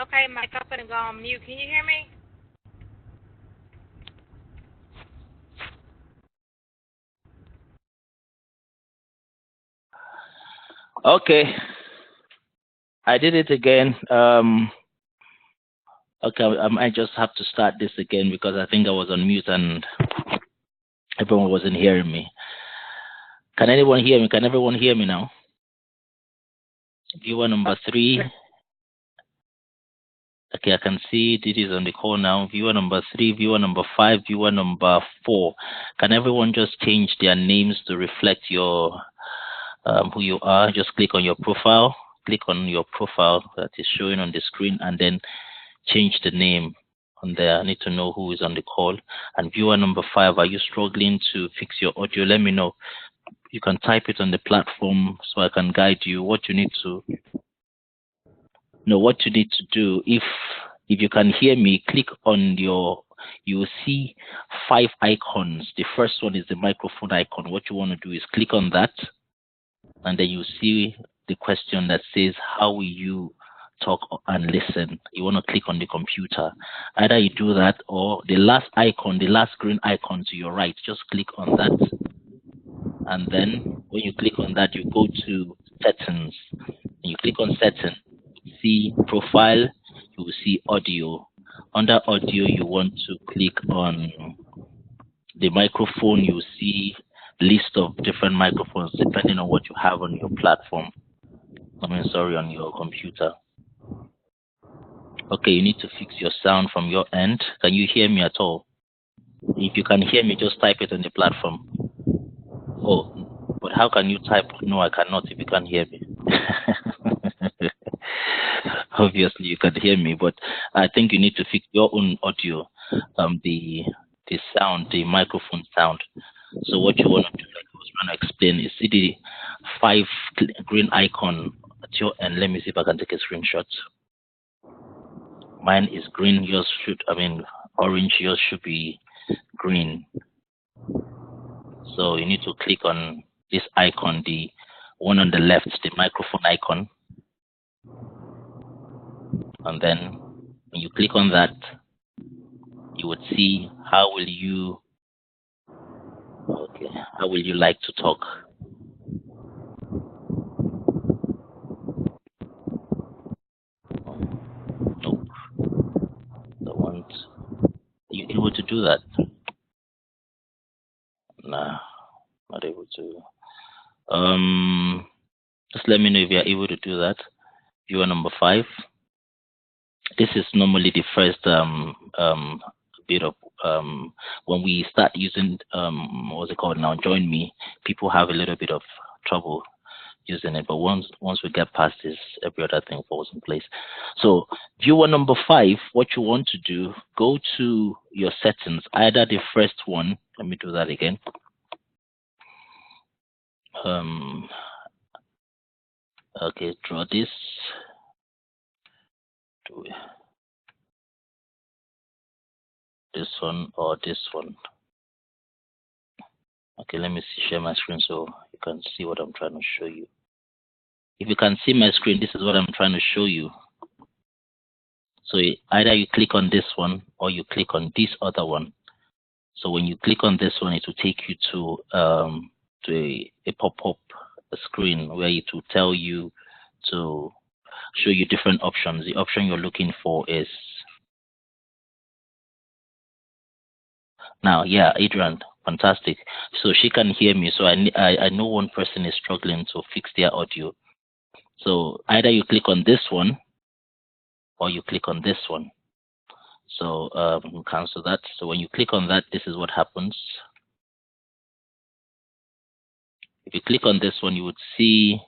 Okay, Mike, I'm gonna go on mute. Can you hear me? Okay, I did it again. Okay, I might just have to start this again because I think I was on mute and everyone wasn't hearing me. Can anyone hear me? Can everyone hear me now? Viewer number 3. Okay, I can see it is on the call now. Viewer number 3, viewer number 5, viewer number 4. Can everyone just change their names to reflect your who you are? Just click on your profile. Click on your profile that is showing on the screen and then change the name on there. I need to know who is on the call. And viewer number 5, are you struggling to fix your audio? Let me know. You can type it on the platform so I can guide you what you need to know, what you need to do. If you can hear me, click on your, you will see 5 icons. The first one is the microphone icon. What you want to do is click on that, and then you see the question that says, how will you talk and listen? You want to click on the computer. Either you do that or the last icon, the last green icon to your right, just click on that. And then when you click on that, you go to settings. You click on settings, see profile, you will see audio. Under audio, you want to click on the microphone. You will see list of different microphones depending on what you have on your platform. On your computer. Okay, you need to fix your sound from your end. Can you hear me at all? If you can hear me, just type it on the platform. Oh, but how can you type? No, I cannot if you can't hear me. Obviously, you can hear me, but I think you need to fix your own audio, the sound, the microphone sound. So what you want to do, like I was trying to explain, is see the 5 green icon at your end. Let me see if I can take a screenshot. Mine is green. Yours should, orange. Yours should be green. So you need to click on this icon, the one on the left, the microphone icon. And then when you click on that, you would see how will you like to talk. Nope. Are you able to do that? Nah, not able to. Just let me know if you're able to do that. Viewer number 5. This is normally the first bit of when we start using what's it called now, Join Me. People have a little bit of trouble using it, but once we get past this, every other thing falls in place. So viewer number 5, what you want to do, go to your settings, either the first one. Let me do that again. Okay, draw this. Do this one or this one. Okay, let me share my screen so you can see what I'm trying to show you. If you can see my screen, this is what I'm trying to show you. So either you click on this one or you click on this other one. So when you click on this one, it will take you to a pop-up screen where it will tell you to show you different options. The option you're looking for is Now, yeah, Adrian, fantastic. So she can hear me. So I know one person is struggling to fix their audio. So either you click on this one or you click on this one. So cancel that. So when you click on that, this is what happens. If you click on this one, you would see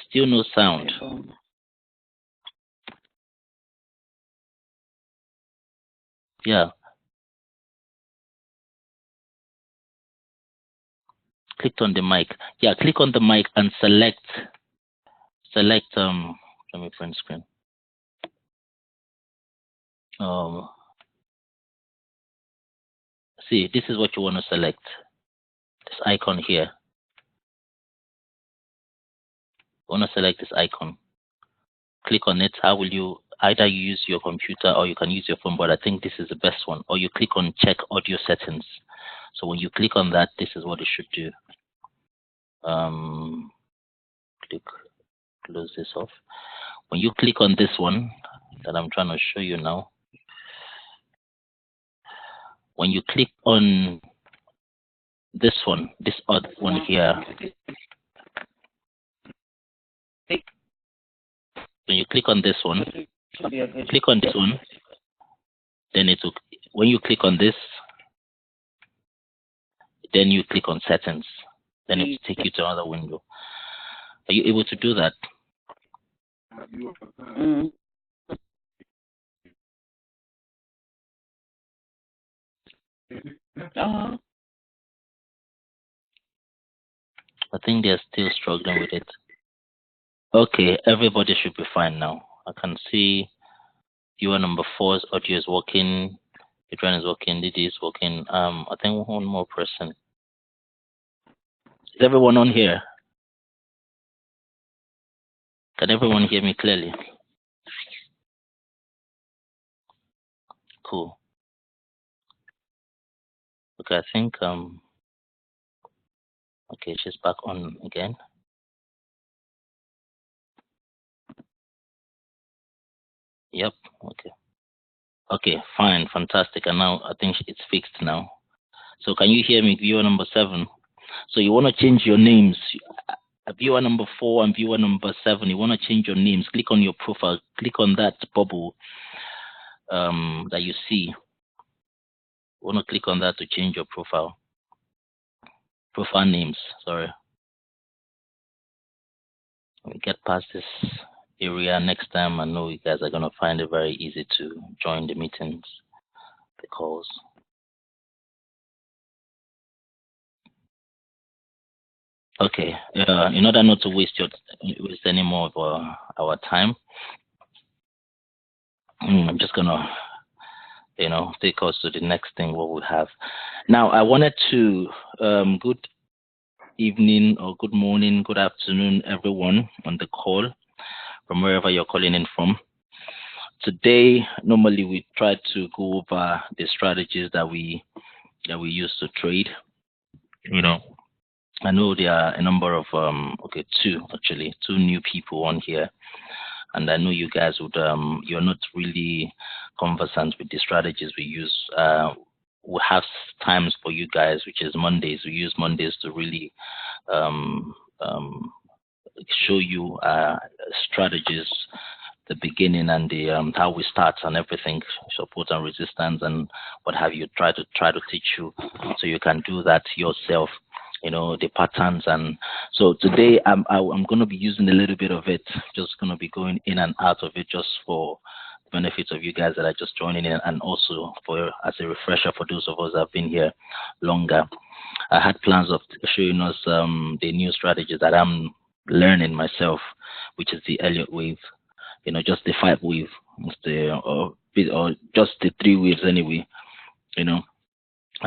still no sound. Yeah. Clicked on the mic. Yeah, click on the mic and select let me print screen. See, this is what you want to select. This icon here. You want to select this icon. Click on it. How will you either use your computer or you can use your phone, but I think this is the best one. Or you click on check audio settings. So when you click on that, this is what it should do. Click, close this off. When you click on this one that I'm trying to show you now, when you click on this one, this odd one here, when you click on this one, click on this one, then it will, when you click on this, then you click on settings, then it will take you to another window. Are you able to do that? I think they're still struggling with it. Okay, everybody should be fine now. I can see viewer number 4's audio is working, Adrian is working, Didi is working. I think one more person. Is everyone on here? Can everyone hear me clearly? Cool. Okay, I think okay, she's back on again. Yep. Okay. Okay, fine, fantastic. And now I think it's fixed now. So can you hear me, viewer number 7? So you want to change your names. Viewer number 4 and viewer number 7, you want to change your names. Click on your profile. Click on that bubble that you see. You want to click on that to change your profile. Profile names, sorry. When we get past this area next time, I know you guys are going to find it very easy to join the meetings, the calls. Okay, in order not to waste any more of our time, I'm just gonna, take us to the next thing what we have. Now, I wanted to good evening or good morning, good afternoon, everyone on the call from wherever you're calling in from. Today, normally we try to go over the strategies that we use to trade. I know there are a number of two new people on here, and I know you guys would you're not really conversant with the strategies we use. We have times for you guys, which is Mondays. We use Mondays to really show you strategies, the beginning and the how we start and everything, support and resistance and what have you. Try to teach you so you can do that yourself. The patterns. And so today I'm going to be using a little bit of it, just going to be going in and out of it just for the benefits of you guys that are just joining in, and also for as a refresher for those of us that have been here longer. I had plans of showing us the new strategies that I'm learning myself, which is the Elliot Wave, just the 5 wave, or just the 3 waves anyway. I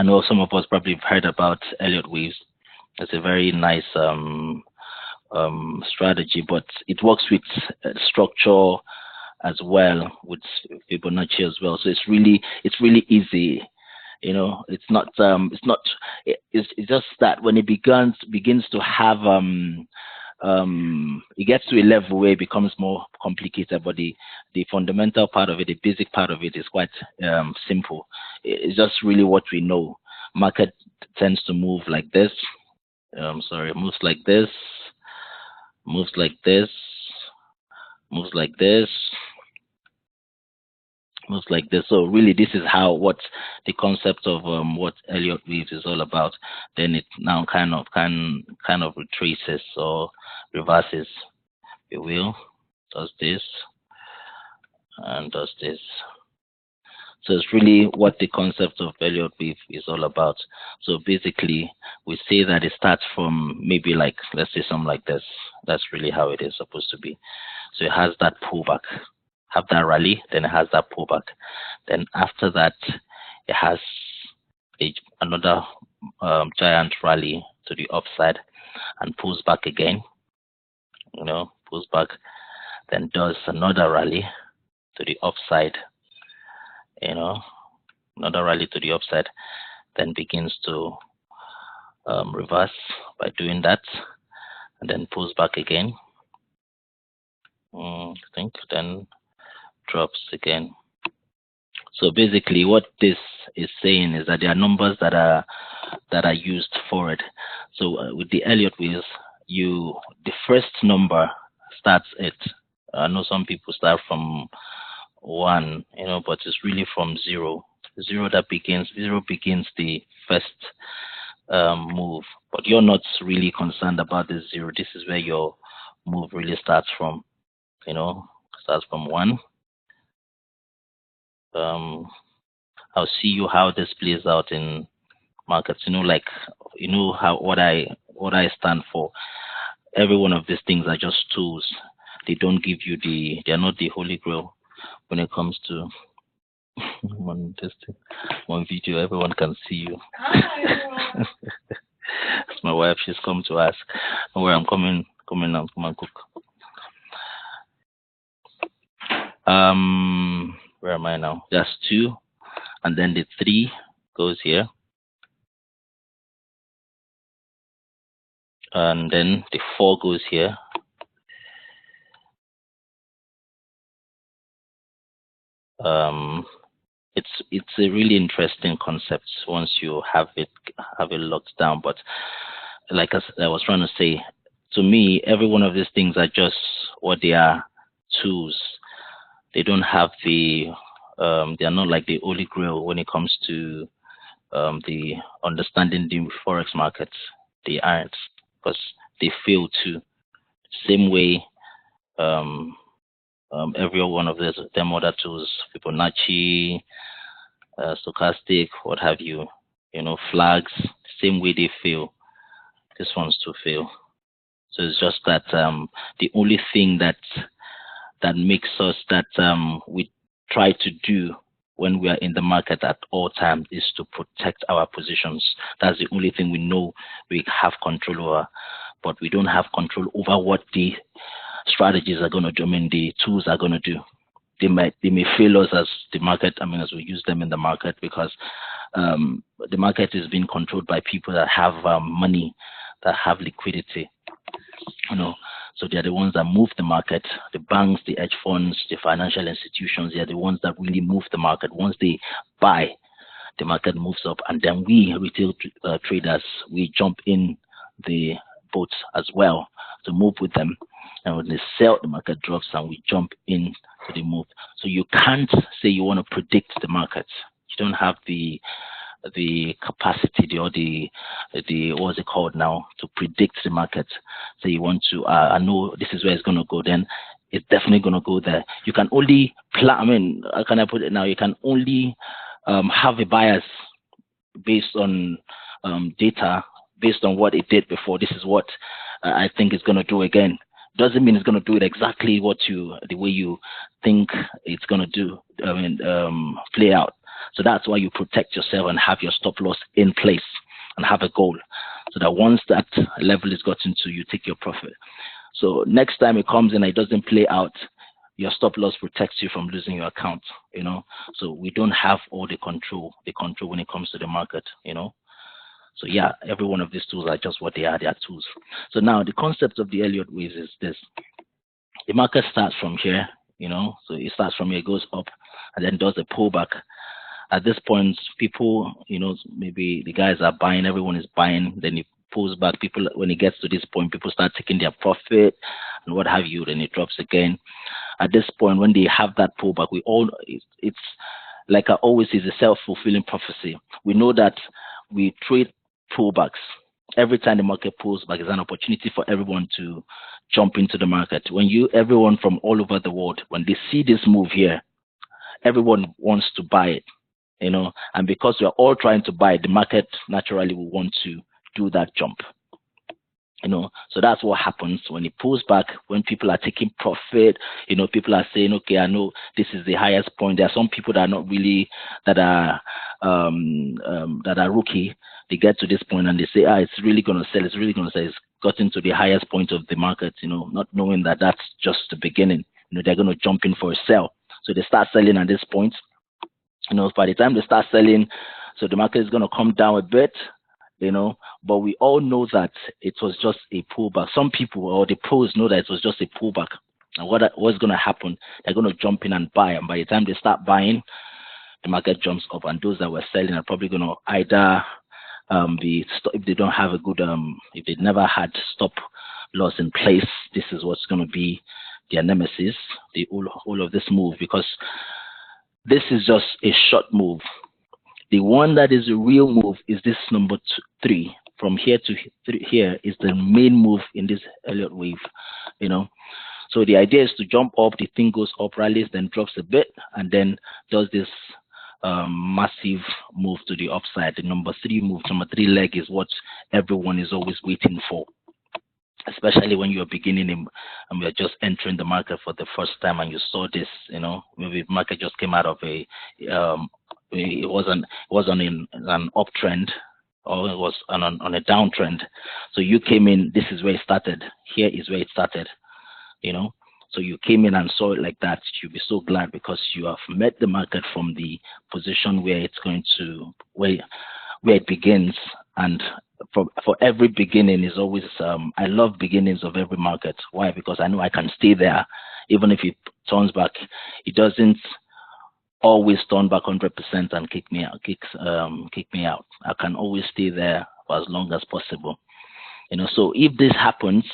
know some of us probably have heard about Elliot Waves. It's a very nice strategy, but it works with structure as well, with Fibonacci as well. So it's really easy. It's just that when it begins to have it gets to a level where it becomes more complicated, but the fundamental part of it, the basic part of it is quite simple. It's just really what we know. Market tends to move like this. Moves like this, moves like this, moves like this, moves like this. So really, this is how what the concept of what Elliot Waves is all about. Then it now kind of retraces or reverses. It will does this and does this. So it's really what the concept of Elliot Wave is all about. So basically, we say that it starts from maybe like, let's say something like this. That's really how it is supposed to be. So it has that pullback, have that rally, then it has that pullback. Then after that, it has another giant rally to the upside and pulls back again, pulls back, then does another rally to the upside, another rally to the upside, then begins to reverse by doing that, and then pulls back again. I think then drops again. So basically, what this is saying is that there are numbers that are used for it. So with the Elliot Waves, the first number starts at. I know some people start from 1, but it's really from 0. Zero begins the first move, but you're not really concerned about the 0. This is where your move really starts from. Starts from 1. I'll see you how this plays out in markets. What I stand for. Every one of these things are just tools. They don't give you they're not the holy grail when it comes to one video. Everyone can see you. Hi, it's my wife. She's come to ask. Don't worry, I'm coming now. Come and cook. Where am I now? That's 2, and then the 3 goes here, and then the 4 goes here. It's a really interesting concept once you have it locked down. But like I was trying to say, to me, every one of these things are just what they are, tools. They don't have they are not like the holy grail when it comes to the understanding the forex markets. They aren't, because they fail too. Same way every one of them other tools, Fibonacci, stochastic, what have you, flags, same way they fail. This one's to fail. So it's just that the only thing that makes us that we try to do when we are in the market at all times is to protect our positions. That's the only thing we know we have control over, but we don't have control over what the strategies are going to do. I mean, the tools are going to do. They may fail us as the market. I mean, as we use them in the market, because the market is being controlled by people that have money, that have liquidity. So they are the ones that move the market. The banks, the hedge funds, the financial institutions, they are the ones that really move the market. Once they buy, the market moves up, and then we retail traders, we jump in the boat as well to move with them. And when they sell, the market drops, and we jump in to the move. So you can't say you want to predict the market. You don't have the capacity or the what's it called now, to predict the market. So you want to I know this is where it's going to go, then it's definitely going to go there. You can only plan. I mean, how can I put it now? You can only have a bias based on data, based on what it did before. This is what I think it's going to do again. Doesn't mean it's going to do it exactly the way you think it's going to do. I mean, play out. So that's why you protect yourself and have your stop loss in place and have a goal, so that once that level is gotten to, you take your profit. So next time it comes in and it doesn't play out, your stop loss protects you from losing your account. So we don't have all the control when it comes to the market. So yeah, every one of these tools are just what they are. They are tools. So now the concept of the Elliott waves is this: the market starts from here, so it starts from here, goes up, and then does a pullback. At this point, people, maybe the guys are buying, everyone is buying, then it pulls back. People, when it gets to this point, people start taking their profit and what have you, then it drops again. At this point, when they have that pullback, it's like I always say, it's a self-fulfilling prophecy. We know that we trade pullbacks. Every time the market pulls back, is an opportunity for everyone to jump into the market. Everyone from all over the world, when they see this move here, everyone wants to buy it, and because we are all trying to buy, the market naturally will want to do that jump. So that's what happens when it pulls back, when people are taking profit. People are saying, okay, I know this is the highest point. There are some people that are not really, that are rookie. They get to this point and they say, it's really going to sell. It's really going to sell. It's gotten to the highest point of the market, not knowing that that's just the beginning. They're going to jump in for a sell. So they start selling at this point. By the time they start selling, so the market is going to come down a bit, but we all know that it was just a pullback. Some people, or the pros, know that it was just a pullback. And what's going to happen? They're going to jump in and buy, and by the time they start buying, the market jumps up, and those that were selling are probably going to either if they don't have a good, if they never had stop loss in place, this is what's going to be their nemesis, the whole of this move, because this is just a short move. The one that is a real move is this number 3. From here to here is the main move in this Elliott wave, So the idea is to jump up, the thing goes up, rallies, then drops a bit, and then does this massive move to the upside. The number 3 move, number 3 leg, is what everyone is always waiting for, especially when you're beginning and we're just entering the market for the first time, and you saw this, maybe the market just came out of it wasn't in an uptrend, or it was on a downtrend. So you came in, this is where it started. Here is where it started, So you came in and saw it like that. You'll be so glad, because you have met the market from the position where it's going to, where it begins. And for every beginning is always, I love beginnings of every market. Why? Because I know I can stay there. Even if it turns back, it doesn't always turn back 100% and kick me out. I can always stay there for as long as possible. So if this happens,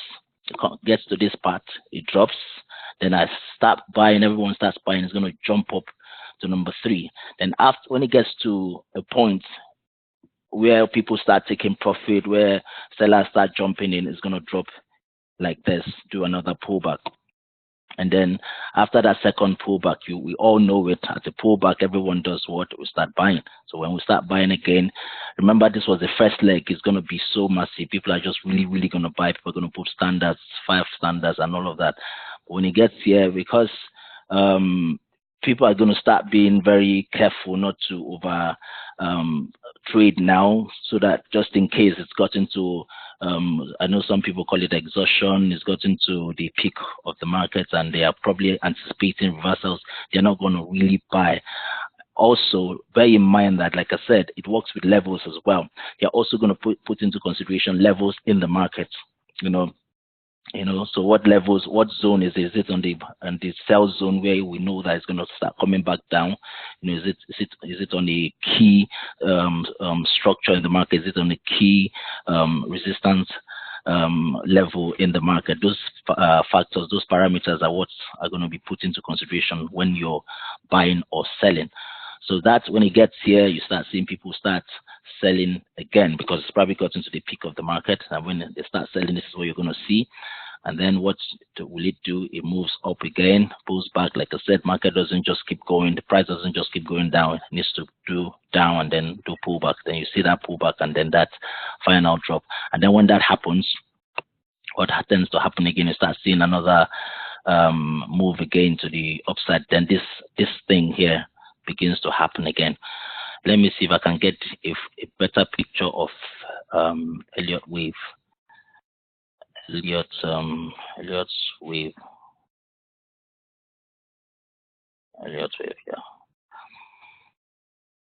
it gets to this part, it drops, then I start buying, everyone starts buying, it's going to jump up to number 3. Then when it gets to a point where people start taking profit, where sellers start jumping in, it's going to drop like this, do another pullback. And then after that second pullback, we all know it. At the pullback, everyone does what? We start buying. So when we start buying again, remember this was the first leg. It's going to be so massive. People are just really, really going to buy. People are going to put standards, 5 standards and all of that. But when it gets here, because people are going to start being very careful not to over trade now, so that just in case it's gotten to, I know some people call it exhaustion, it's gotten to the peak of the market and they are probably anticipating reversals, they're not going to really buy. Also, bear in mind that, like I said, it works with levels as well. They're also going to put into consideration levels in the market, so what levels, what zone is it on the sell zone where we know that it's going to start coming back down? Is it on the key structure in the market? Is it on the key resistance level in the market? Those factors, those parameters are what are going to be put into consideration when you're buying or selling. So that's when it gets here, you start seeing people start selling again, because it's probably gotten to the peak of the market. And when they start selling, this is what you're going to see. And then what will it do? It moves up again, pulls back. Like I said, market doesn't just keep going. The price doesn't just keep going down. It needs to do down and then do pullback. Then you see that pullback and then that final drop. And then when that happens, what tends to happen again, you start seeing another move again to the upside. Then this thing here begins to happen again. Let me see if I can get a better picture of Elliott wave. Elliott's wave. Elliott wave, yeah.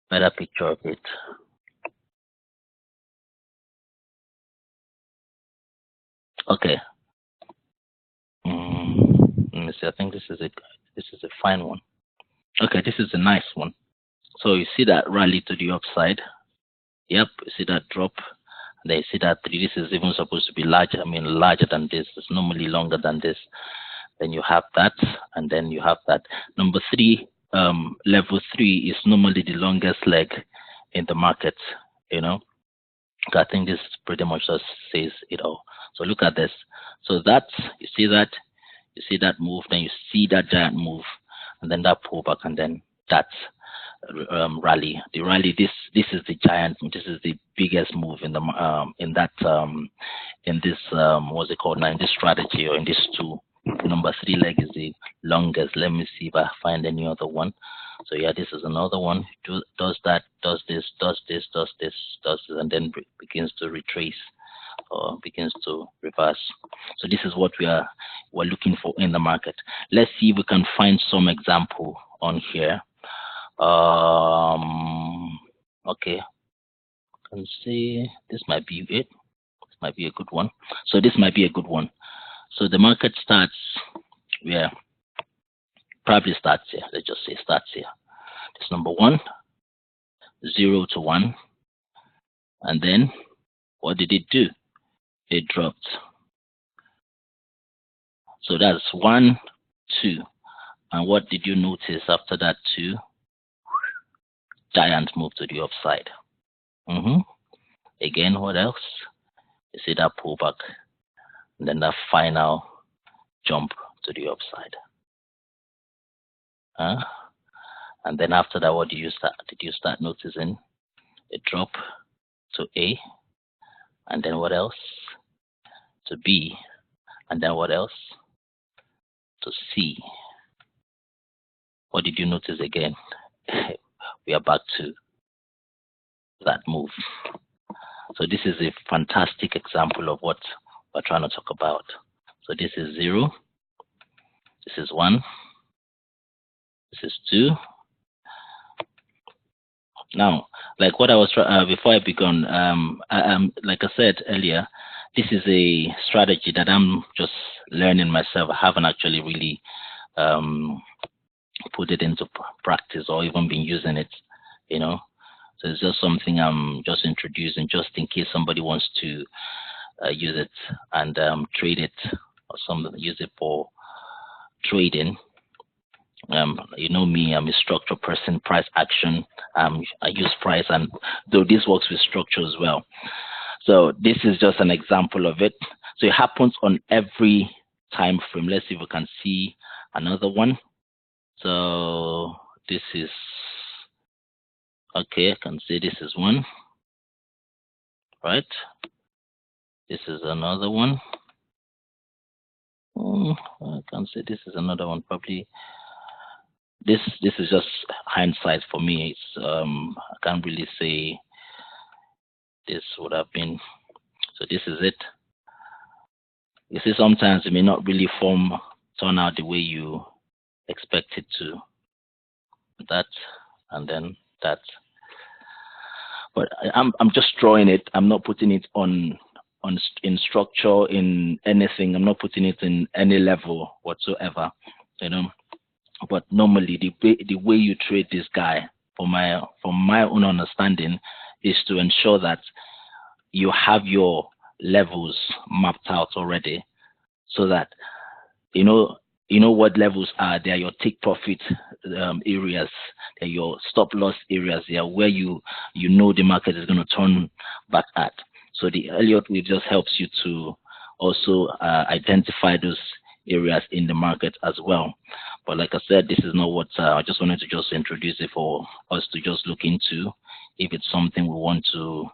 Better picture of it. Okay. Let me see. I think this is a fine one. Okay, this is a nice one. So you see that rally to the upside. Yep, you see that drop. And then you see that 3. This is even supposed to be larger. I mean, larger than this. It's normally longer than this. Then you have that, and then you have that. Number 3, level 3 is normally the longest leg in the market. You know, I think this pretty much just says it all. So look at this. So that, you see that move, then you see that giant move, and then that pullback, and then that rally. The rally. This is the giant. This is the biggest move in the in this what's it called now, in this strategy, or in this tool. The number 3 leg is the longest. Let me see if I find any other one. So yeah, this is another one. Does that, does this, does this, does this, does this, and then begins to retrace or begins to reverse. So this is what we're looking for in the market. Let's see if we can find some example on here. Okay, I can see this might be it. This might be a good one. So this might be a good one. So the market starts where? Probably starts here. Let's just say starts here. This number 1, 0 to 1, and then what did it do? It dropped. So that's 1, 2, and what did you notice after that 2? Giant move to the upside. Again, what else? You see that pullback, and then that final jump to the upside. And then after that, what did you start noticing? A drop to A, and then what else? To B, and then what else? To C. What did you notice again? We are back to that move. So this is a fantastic example of what we're trying to talk about. So this is 0, this is 1, this is 2. Now, like what I was before I began, like I said earlier, this is a strategy that I'm just learning myself. I haven't actually really put it into practice or even been using it, you know. So it's just something I'm just introducing, just in case somebody wants to use it and trade it, or use it for trading. You know me, I'm a structure person, price action. I use price, and though this works with structure as well. So this is just an example of it. So it happens on every time frame. Let's see if we can see another one. So this is okay. I can see this is one, right? This is another one. I can say this is another one. Probably this is just hindsight for me. It's I can't really say this would have been. So this is it. You see, sometimes it may not really turn out the way you expect it to. That, and then that. But I'm just drawing it. I'm not putting it in structure, in anything. I'm not putting it in any level whatsoever, you know. But normally the way you trade this guy, from my own understanding, is to ensure that you have your levels mapped out already, so that you know what levels are. They are your take profit areas. They're your stop loss areas. They are where you know the market is going to turn back at. So the Elliot Wave just helps you to also identify those areas in the market as well. But like I said, this is not what I just wanted to just introduce it for us to just look into. If it's something we want to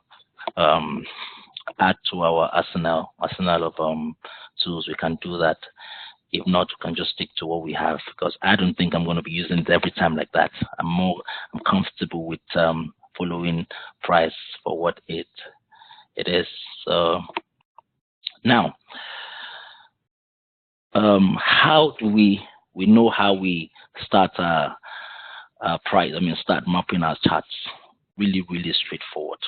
add to our arsenal of tools, we can do that. If not, we can just stick to what we have, because I don't think I'm going to be using it every time like that. I'm comfortable with following price for what it is. So now, how do we know how we start price? I mean, start mapping our charts. Really straightforward.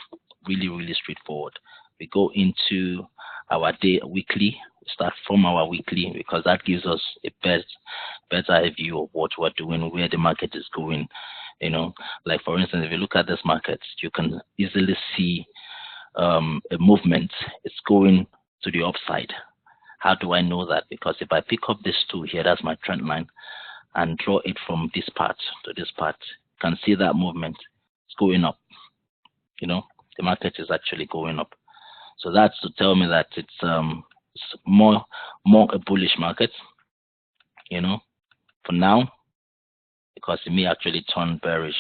Really straightforward. We go into our weekly. start from our weekly, because that gives us a better view of what we're doing, where the market is going. You know, like for instance, if you look at this market, you can easily see a movement. It's going to the upside. How do I know that? Because if I pick up this tool here, that's my trend line, and draw it from this part to this part, you can see that movement. It's going up. You know, the market is actually going up. So that's to tell me that it's more a bullish market, you know, for now, because it may actually turn bearish.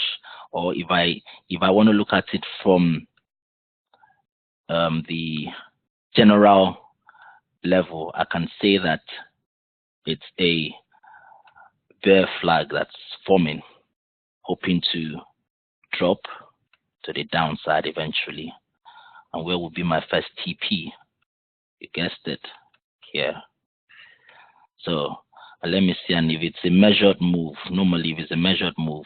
Or if I want to look at it from the general level, I can say that it's a bear flag that's forming, hoping to drop to the downside eventually. And where will be my first TP? You guessed it, here. So let me see, and if it's a measured move, normally if it's a measured move,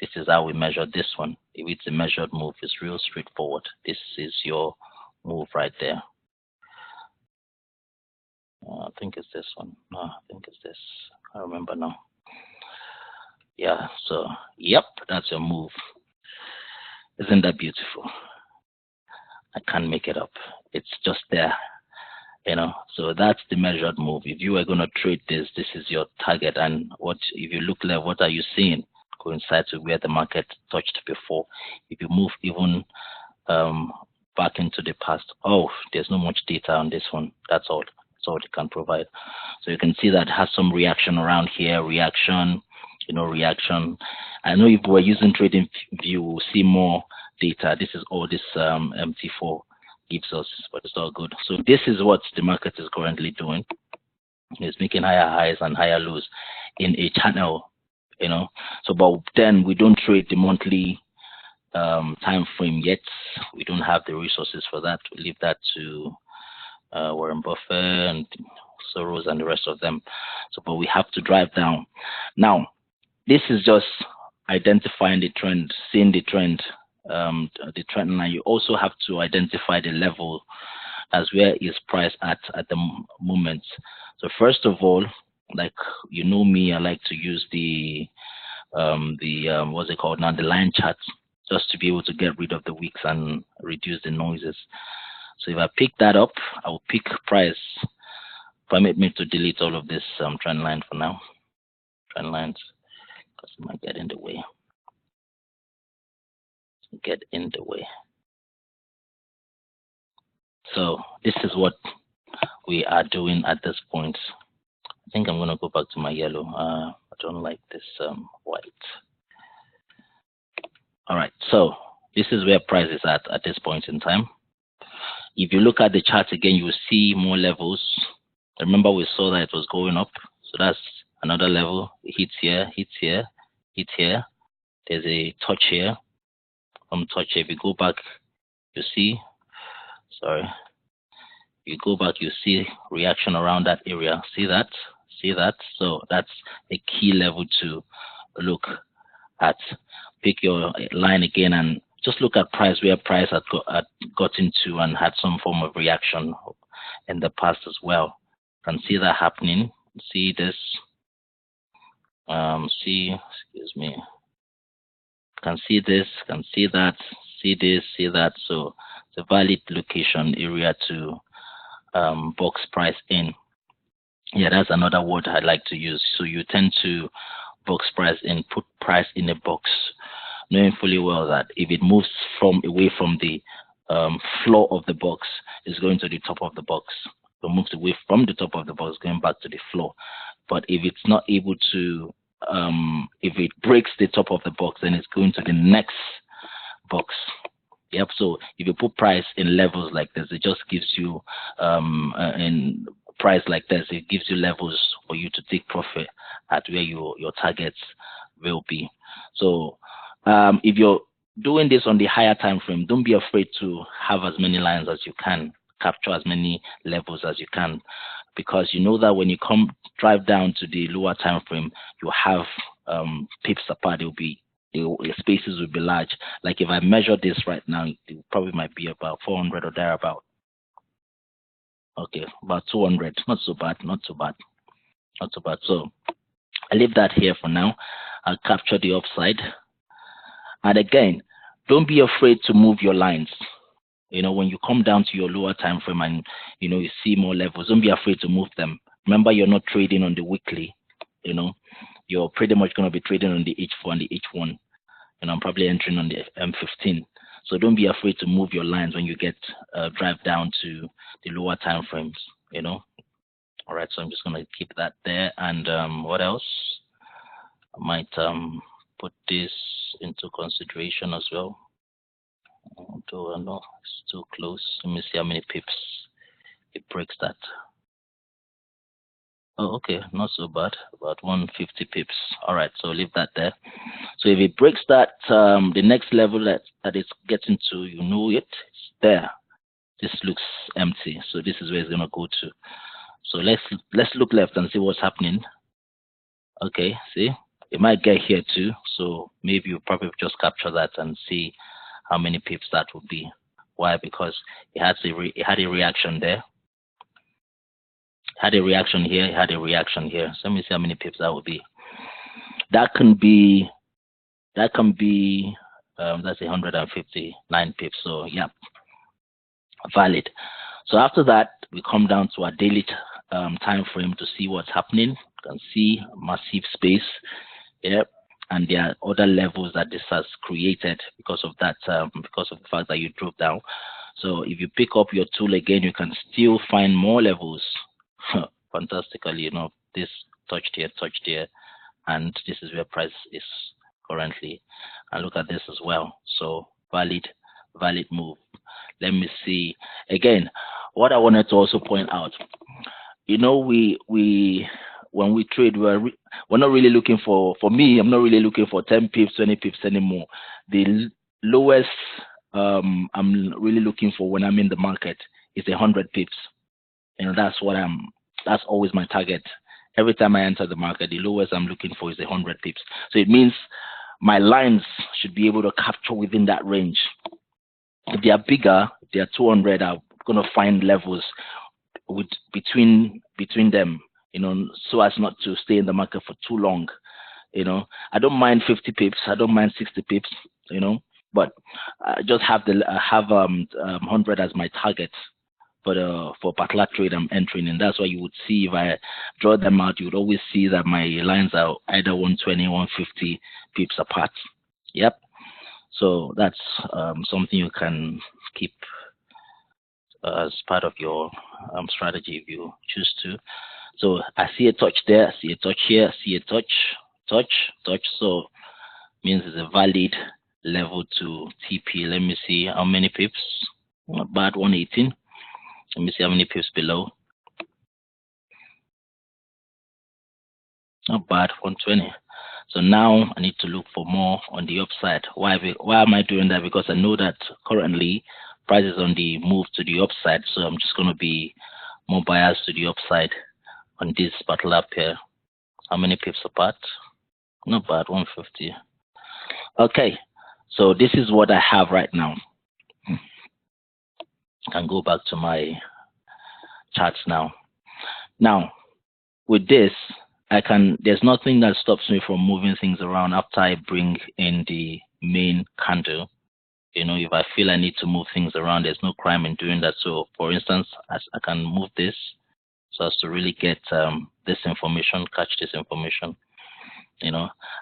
this is how we measure this one. If it's a measured move, it's real straightforward. This is your move right there. I think it's this one. No, I think it's this. I remember now. Yeah, so yep, that's your move. Isn't that beautiful? I can't make it up. It's just there. You know, so that's the measured move. If you are going to trade this, this is your target. And what if you look left, what are you seeing? Coincide to where the market touched before. If you move even back into the past, oh, there's not much data on this one. That's all. That's all it can provide. So you can see that it has some reaction around here. Reaction, you know, reaction. I know if we're using trading view, we'll see more data. This is all this MT4 gives us, but it's all good. So this is what the market is currently doing. It's making higher highs and higher lows in a channel, you know. So, but then we don't trade the monthly time frame yet. We don't have the resources for that. We leave that to Warren Buffett and Soros and the rest of them. So, but we have to drive down. Now, this is just identifying the trend, seeing the trend line. You also have to identify the level as where is price at the moment. So first of all, like you know me, I like to use the what's it called now, the line chart, just to be able to get rid of the wicks and reduce the noises. So if I pick that up, I will pick price. Permit me to delete all of this trend line for now. Trend lines, because it might get in the way. So this is what we are doing at this point. I think I'm going to go back to my yellow. I don't like this white. All right, so this is where price is at this point in time. If you look at the chart again, you will see more levels. Remember, we saw that it was going up. So that's another level. It hits here, hits here, hits here. There's a touch here. From touch here, if you go back, you see, sorry. If you go back, you see reaction around that area. See that? See that? So that's a key level to look at. Pick your line again and just look at price, where price had got into and had some form of reaction in the past as well. You can see that happening. See this. Excuse me. You can see this, can see that, see this, see that. So it's a valid location area to box price in. Yeah, that's another word I like to use. So you tend to box price in, put price in a box, knowing fully well that if it moves away from the floor of the box, it's going to the top of the box. If it moves away from the top of the box, going back to the floor. But if it's not able to, if it breaks the top of the box, then it's going to the next box. Yep. So if you put price in levels like this, it just gives you in price like this, it gives you levels for you to take profit at where your targets will be. So if you're doing this on the higher time frame, don't be afraid to have as many lines as you can, capture as many levels as you can, because you know that when you drive down to the lower time frame, you have pips apart. The spaces will be large. Like if I measure this right now, it probably might be about 400 or thereabout. Okay, about 200. Not so bad. Not so bad. Not so bad. So I leave that here for now. I'll capture the upside. And again, don't be afraid to move your lines. When you come down to your lower time frame and you see more levels, don't be afraid to move them. Remember, you're not trading on the weekly. You're pretty much going to be trading on the H4 and the H1. I'm probably entering on the M15. So don't be afraid to move your lines when you get drive down to the lower time frames. All right, so I'm just going to keep that there. And what else? I might put this into consideration as well. Although I know it's too close. Let me see how many pips it breaks that. Oh, okay, not so bad. About 150 pips. All right, so leave that there. So if it breaks that, the next level that it's getting to, it's there. This looks empty, so this is where it's gonna go to. So let's look left and see what's happening. Okay, see, it might get here too. So maybe you probably just capture that and see how many pips that would be. Why? Because it had a reaction there. Had a reaction here, it had a reaction here. So let me see how many pips that would be. That can be that's 159 pips. So yeah, valid. So after that, we come down to our daily time frame to see what's happening. You can see massive space here, and there are other levels that this has created because of that, because of the fact that you drove down. So if you pick up your tool again, you can still find more levels. Fantastically, this touched here, and this is where price is currently. And look at this as well. So valid move. Let me see again. What I wanted to also point out, we when we trade, we're not really looking for me, I'm not really looking for 10 pips, 20 pips anymore. The lowest I'm really looking for when I'm in the market is 100 pips. That's always my target. Every time I enter the market, the lowest I'm looking for is 100 pips. So it means my lines should be able to capture within that range. If they are bigger, they are 200, I'm going to find levels between them, so as not to stay in the market for too long. I don't mind 50 pips, I don't mind 60 pips, but I just have 100 as my target for particular trade I'm entering, and that's why you would see if I draw them out, you would always see that my lines are either 120, 150 pips apart. Yep. So that's something you can keep as part of your strategy if you choose to. So I see a touch there, I see a touch here, I see a touch. So means it's a valid level to TP. Let me see how many pips. Not bad, 118. Let me see how many pips below. Not bad, 120. So now I need to look for more on the upside. Why am I doing that? Because I know that currently price is on the move to the upside. So I'm just going to be more biased to the upside on this particular pair. How many pips apart? Not bad, 150. Okay, so this is what I have right now. I can go back to my charts now. Now, with this, there's nothing that stops me from moving things around after I bring in the main candle. If I feel I need to move things around, there's no crime in doing that. So for instance, I can move this so as to really get this information, catch this information,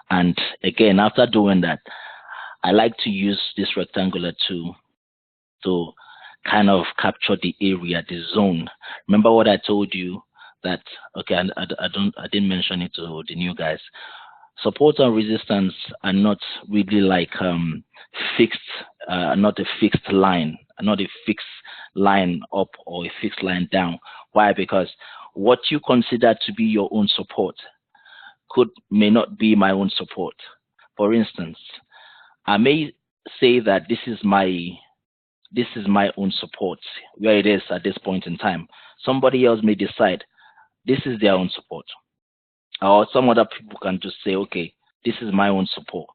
and again, after doing that, I like to use this rectangular tool to kind of capture the area, the zone. Remember what I told you that, okay, I didn't mention it to the new guys. Support and resistance are not really like fixed, not a fixed line, not a fixed line up or a fixed line down. Why? Because what you consider to be your own support may not be my own support. For instance, I may say that this is my own support, where it is at this point in time. Somebody else may decide this is their own support. Or some other people can just say, okay, this is my own support.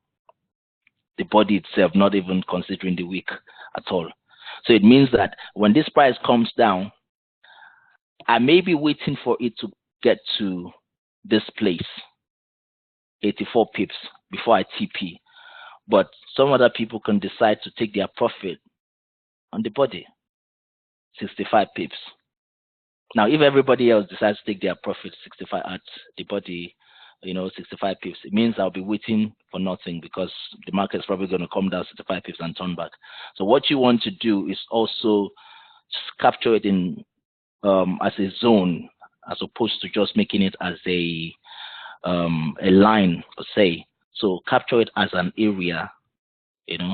The body itself, not even considering the wick at all. So it means that when this price comes down, I may be waiting for it to get to this place, 84 pips, before I TP. But some other people can decide to take their profit on the body, 65 pips. Now, if everybody else decides to take their profit 65 at the body, 65 pips, it means I'll be waiting for nothing because the market's probably going to come down 65 pips and turn back. So what you want to do is also just capture it in as a zone, as opposed to just making it as a line per se. So capture it as an area,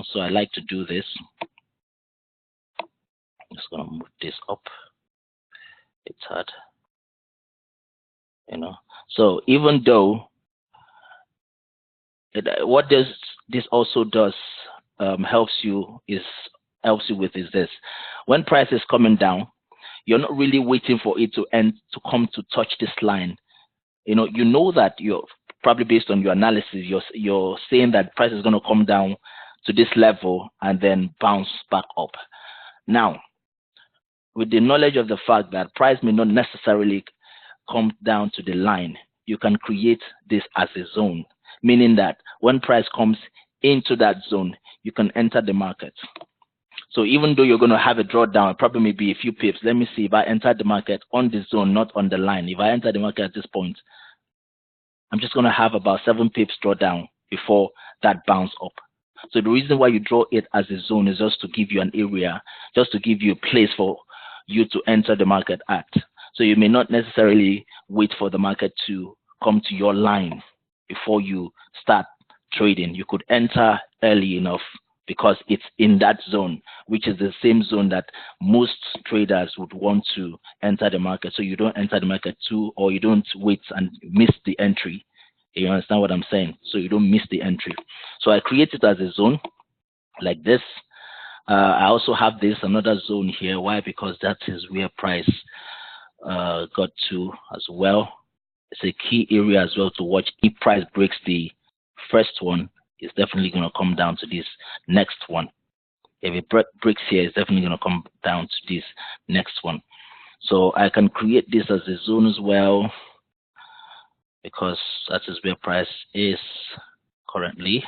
So I like to do this. I'm just gonna move this up. It's hard, So even though what this also does helps you with is this: when price is coming down, you're not really waiting for it to come to touch this line. You know that you're probably, based on your analysis, you're saying that price is going to come down to this level and then bounce back up. Now, with the knowledge of the fact that price may not necessarily come down to the line, you can create this as a zone, meaning that when price comes into that zone, you can enter the market. So even though you're going to have a drawdown, it probably may be a few pips. Let me see if I enter the market on the zone, not on the line. If I enter the market at this point, I'm just going to have about 7 pips drawdown before that bounce up. So the reason why you draw it as a zone is just to give you an area, just to give you a place for you to enter the market at. So you may not necessarily wait for the market to come to your line before you start trading. You could enter early enough because it's in that zone, which is the same zone that most traders would want to enter the market. So you don't enter the market too, or you don't wait and miss the entry. You understand what I'm saying? So you don't miss the entry. So I create it as a zone like this. I also have another zone here. Why? Because that is where price got to as well. It's a key area as well to watch. If price breaks the first one, it's definitely going to come down to this next one. If it breaks here, it's definitely going to come down to this next one. So I can create this as a zone as well, because that is where price is currently.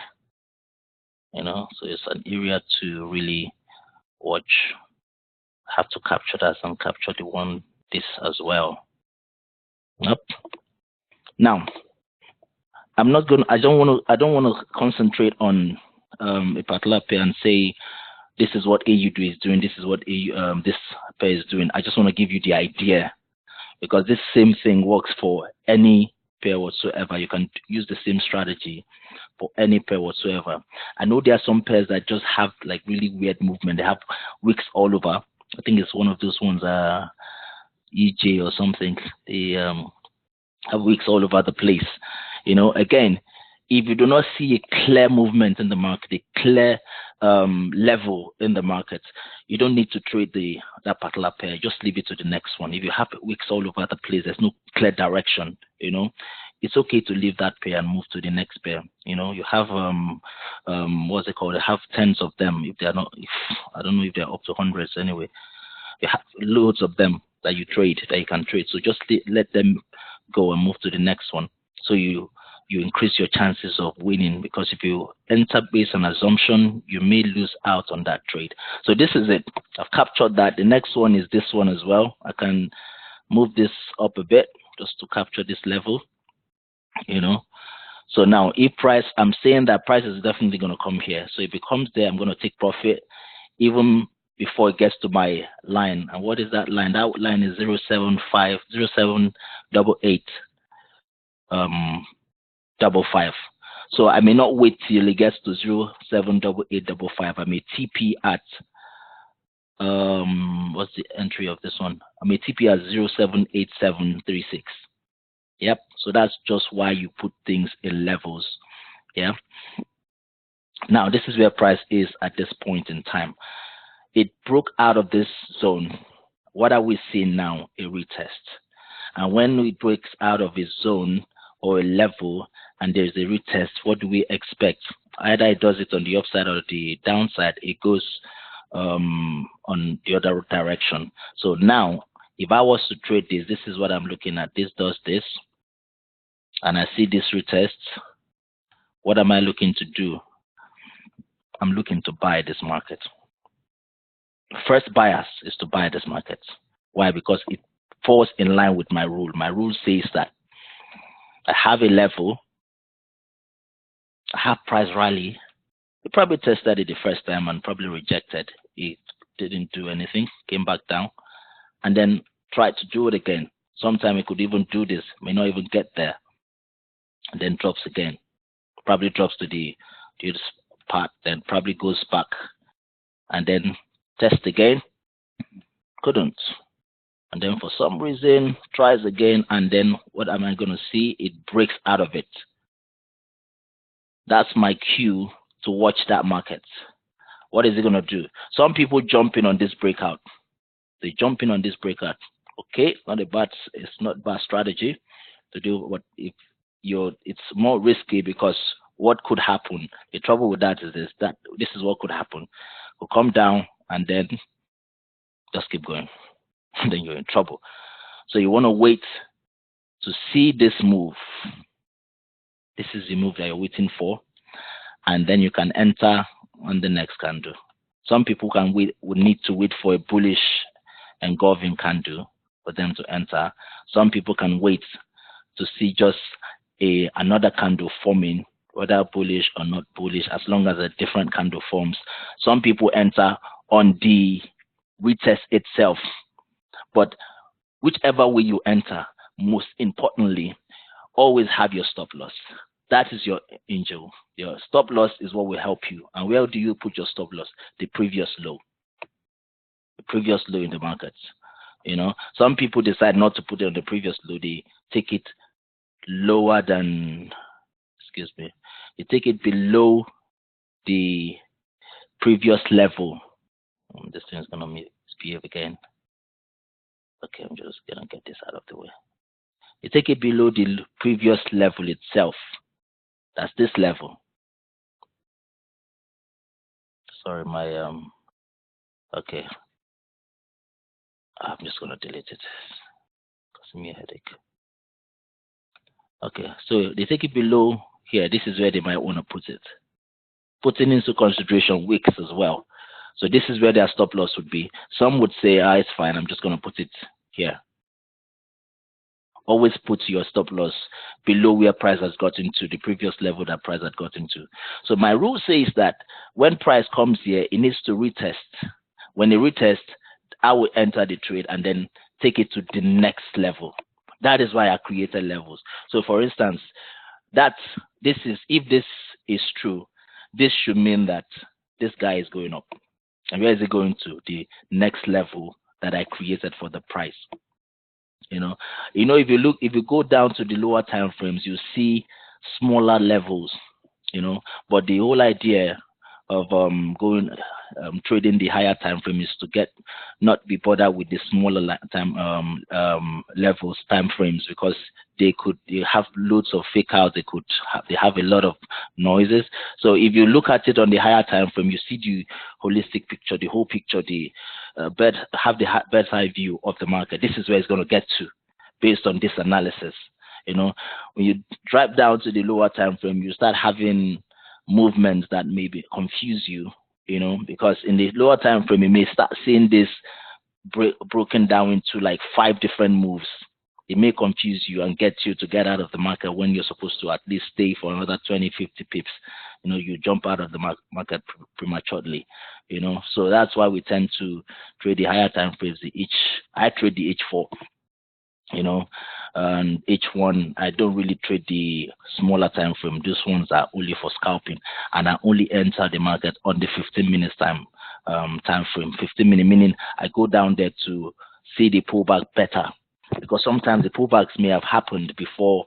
So it's an area to really watch. I have to capture that and capture this as well. Yep. Now, I don't want to concentrate on a particular pair and say this is what AUD is doing, this is what this pair is doing. I just want to give you the idea, because this same thing works for any pair whatsoever. You can use the same strategy for any pair whatsoever. I know there are some pairs that just have like really weird movement. They have wicks all over. I think it's one of those ones, EJ or something. They have wicks all over the place. Again, if you do not see a clear movement in the market, a clear level in the market, you don't need to trade that particular pair. Just leave it to the next one. If you have wicks all over the place, there's no clear direction, it's okay to leave that pair and move to the next pair. You have what's it called? They have tens of them. If they are not, I don't know if they're up to hundreds anyway. You have loads of them that you can trade. So just let them go and move to the next one. So you increase your chances of winning, because if you enter based on assumption, you may lose out on that trade. So this is it. I've captured that. The next one is this one as well. I can move this up a bit just to capture this level, So now if price, I'm saying that price is definitely going to come here. So if it comes there, I'm going to take profit even before it gets to my line. And what is that line? That line is 0788. 55. So I may not wait till it gets to 078855. I may TP at what's the entry of this one? I may TP at 078736. Yep. So that's just why you put things in levels. Yeah. Now this is where price is at this point in time. It broke out of this zone. What are we seeing now? A retest. And when it breaks out of a zone or a level and there's a retest, what do we expect? Either it does it on the upside or the downside. It goes on the other direction. So now If I was to trade this is what I'm looking at. This does this, and I see this retest. What am I looking to do? I'm looking to buy this market. First bias is to buy this market. Why? Because it falls in line with my rule. My rule says that I have a level, I have price rally. It probably tested it the first time and probably rejected. It didn't do anything, came back down, and then tried to do it again. Sometimes it could even do this, may not even get there, and then drops again. Probably drops to the part, then probably goes back, and then test again, couldn't. And then for some reason, tries again, and then what am I going to see? It breaks out of it. That's my cue to watch that market. What is it going to do? Some people jump in on this breakout. They jump in on this breakout. Okay, it's not a bad strategy to do. What if it's more risky, because what could happen? The trouble with that is this is what could happen. Will come down and then just keep going. And then you're in trouble. So you want to wait to see this move. This is the move that you're waiting for, and then you can enter on the next candle. Some people would need to wait for a bullish engulfing candle for them to enter. Some people can wait to see just another candle forming, whether bullish or not bullish, as long as a different candle forms. Some people enter on the retest itself. But whichever way you enter, most importantly, always have your stop loss. That is your angel. Your stop loss is what will help you. And where do you put your stop loss? The previous low. The previous low in the markets. You know, some people decide not to put it on the previous low. They take it lower than, they take it below the previous level. This thing is going to misbehave again. Okay, I'm just going to get this out of the way. You take it below the previous level itself. That's this level. Sorry, okay. I'm just going to delete it. Causing me a headache. Okay, so they take it below here. This is where they might want to put it. Putting into consideration wicks as well. So this is where their stop loss would be. Some would say, it's fine, I'm just going to put it here. Always put your stop loss below where price has gotten to, the previous level that price had gotten to. So my rule says that when price comes here, it needs to retest. When it retests, I will enter the trade and then take it to the next level. That is why I created levels. So for instance, if this is true, this should mean that this guy is going up. And where is it going to? The next level that I created for the price. You know, if you go down to the lower time frames, you see smaller levels, but the whole idea of trading the higher time frame is to not be bothered with the smaller time frames, because they have loads of fake outs, they have a lot of noises. So if you look at it on the higher time frame, you see the holistic picture, the whole picture, have the bird's eye view of the market. This is where it's going to get to based on this analysis. When you drop down to the lower time frame, you start having movements that maybe confuse you, because in the lower time frame you may start seeing this broken down into like 5 different moves. It may confuse you and get you to get out of the market when you're supposed to at least stay for another 20-50 pips. You jump out of the market prematurely. So that's why we tend to trade the higher time frames. I trade the H4. And H1, I don't really trade the smaller time frame. Those ones are only for scalping, and I only enter the market on the 15 minutes time frame. 15 minute meaning I go down there to see the pullback better, because sometimes the pullbacks may have happened before.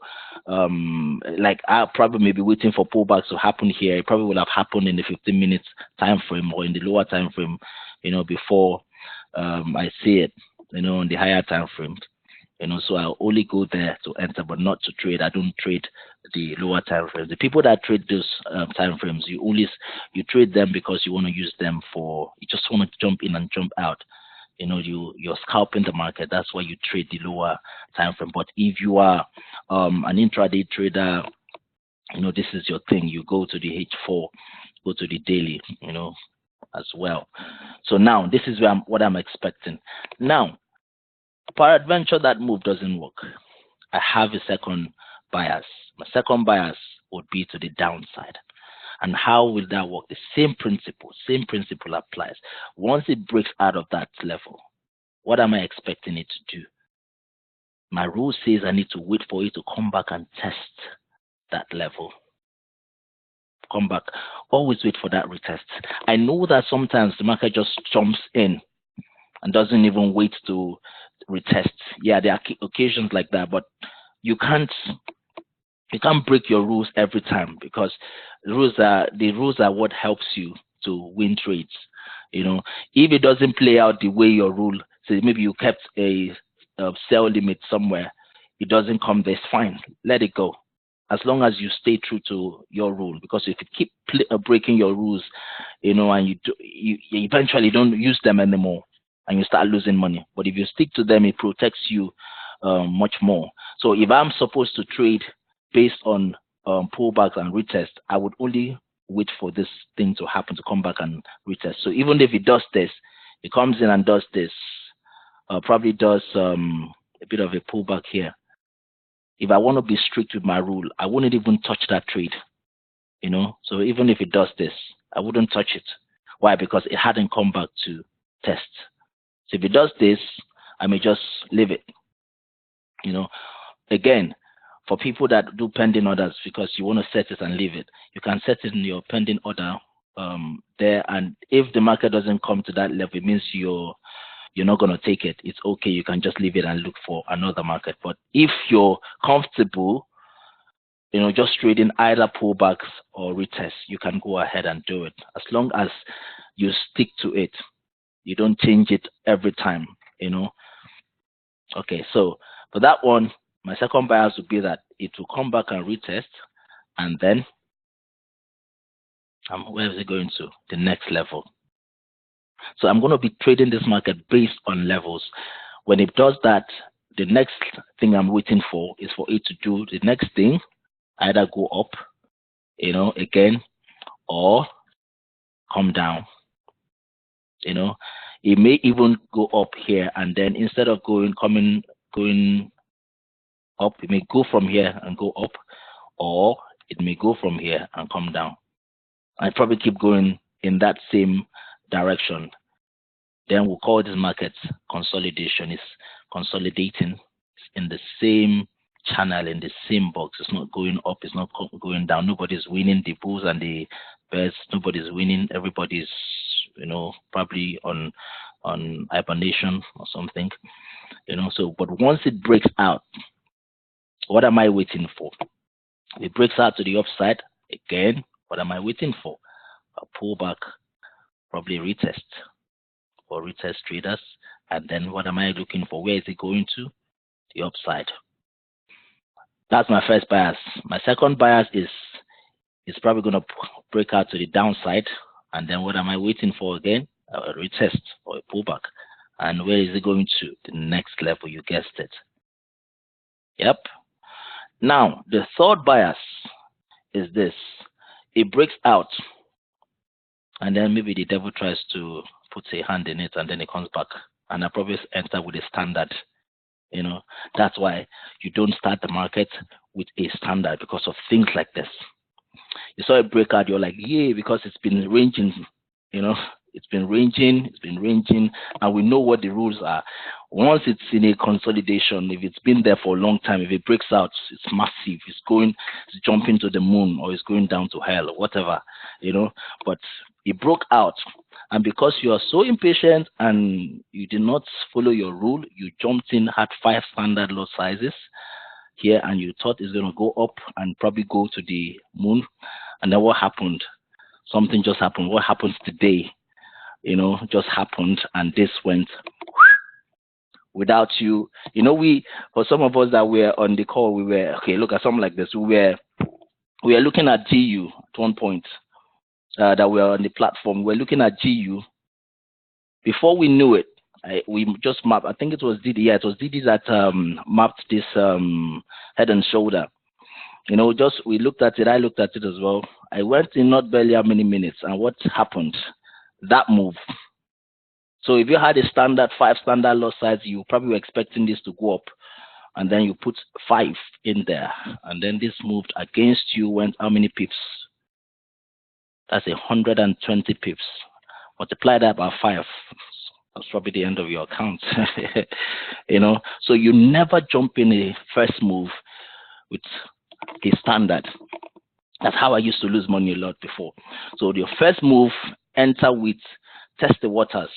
Like I probably may be waiting for pullbacks to happen here. It probably will have happened in the 15 minutes time frame or in the lower time frame, before I see it, on the higher time frame. So I'll only go there to enter, but not to trade. I don't trade the lower time frames. The people that trade those time frames, you trade them because you want to use them you just want to jump in and jump out. you're scalping the market. That's why you trade the lower time frame. But if you are an intraday trader, this is your thing. You go to the H4, go to the daily, as well. So now this is what I'm expecting. Now, peradventure that move doesn't work, I have a second bias. My second bias would be to the downside. And how will that work? The same principle applies. Once it breaks out of that level, what am I expecting it to do? My rule says I need to wait for it to come back and test that level. Come back. Always wait for that retest. I know that sometimes the market just jumps in and doesn't even wait to retest. Yeah, there are occasions like that, but you can't break your rules every time, because the rules are what helps you to win trades. If it doesn't play out the way your rule says, maybe you kept a sell limit somewhere, it doesn't come there, it's fine. Let it go. As long as you stay true to your rule, because if you keep breaking your rules, and you eventually don't use them anymore, and you start losing money. But if you stick to them, it protects you much more. So if I'm supposed to trade based on pullbacks and retest, I would only wait for this thing to happen, to come back and retest. So even if it does this, it comes in and does this, probably does a bit of a pullback here. If I want to be strict with my rule, I wouldn't even touch that trade, So even if it does this, I wouldn't touch it. Why? Because it hadn't come back to test. So if it does this, I may just leave it, Again, for people that do pending orders, because you want to set it and leave it, you can set it in your pending order there. And if the market doesn't come to that level, it means you're not going to take it. It's okay. You can just leave it and look for another market. But if you're comfortable, just trading either pullbacks or retests, you can go ahead and do it, as long as you stick to it. You don't change it every time, Okay, so for that one, my second bias would be that it will come back and retest, and then where is it going to? The next level. So I'm going to be trading this market based on levels. When it does that, the next thing I'm waiting for is for it to do the next thing, either go up, again, or come down. It may even go up here, and then instead of going up, it may go from here and go up, or it may go from here and come down. I probably keep going in that same direction. Then we'll call this market consolidation. It's consolidating. It's in the same channel, in the same box. It's not going up, it's not going down. Nobody's winning. The bulls and the bears, nobody's winning. Everybody's probably on hibernation or something. So but once it breaks out, what am I waiting for? If it breaks out to the upside, again, what am I waiting for? A pullback, probably retest for retest traders. And then what am I looking for? Where is it going to? The upside. That's my first bias. My second bias is probably going to break out to the downside. And then what am I waiting for again? A retest or a pullback. And where is it going to? The next level, you guessed it. Yep. Now, the third bias is this. It breaks out, and then maybe the devil tries to put a hand in it, and then it comes back. And I probably enter with a standard. That's why you don't start the market with a standard, because of things like this. You saw a breakout, you're like, yay, because it's been ranging, it's been ranging, and we know what the rules are. Once it's in a consolidation, if it's been there for a long time, if it breaks out, it's massive. It's jumping to the moon, or it's going down to hell, or whatever, But it broke out, and because you are so impatient and you did not follow your rule, you jumped in, had 5 standard lot sizes here, and you thought it's going to go up and probably go to the moon. And then what happened? Something just happened. What happens today? Just happened, and this went without you. For some of us that were on the call, we were, okay, look at something like this. We were looking at GU at one point, that we were on the platform. We're looking at GU. Before we knew it, We just mapped. I think it was Didi. Yeah, it was Didi that mapped this head and shoulder. Just we looked at it. I looked at it as well. I went in not barely how many minutes, and what happened? That move. So if you had a standard 5 standard loss size, you probably were expecting this to go up, and then you put 5 in there, and then this moved against you. Went how many pips? That's 120 pips. Multiply that by 5. That's probably the end of your account. So you never jump in a first move with a standard. That's how I used to lose money a lot before. So your first move, enter with, test the waters.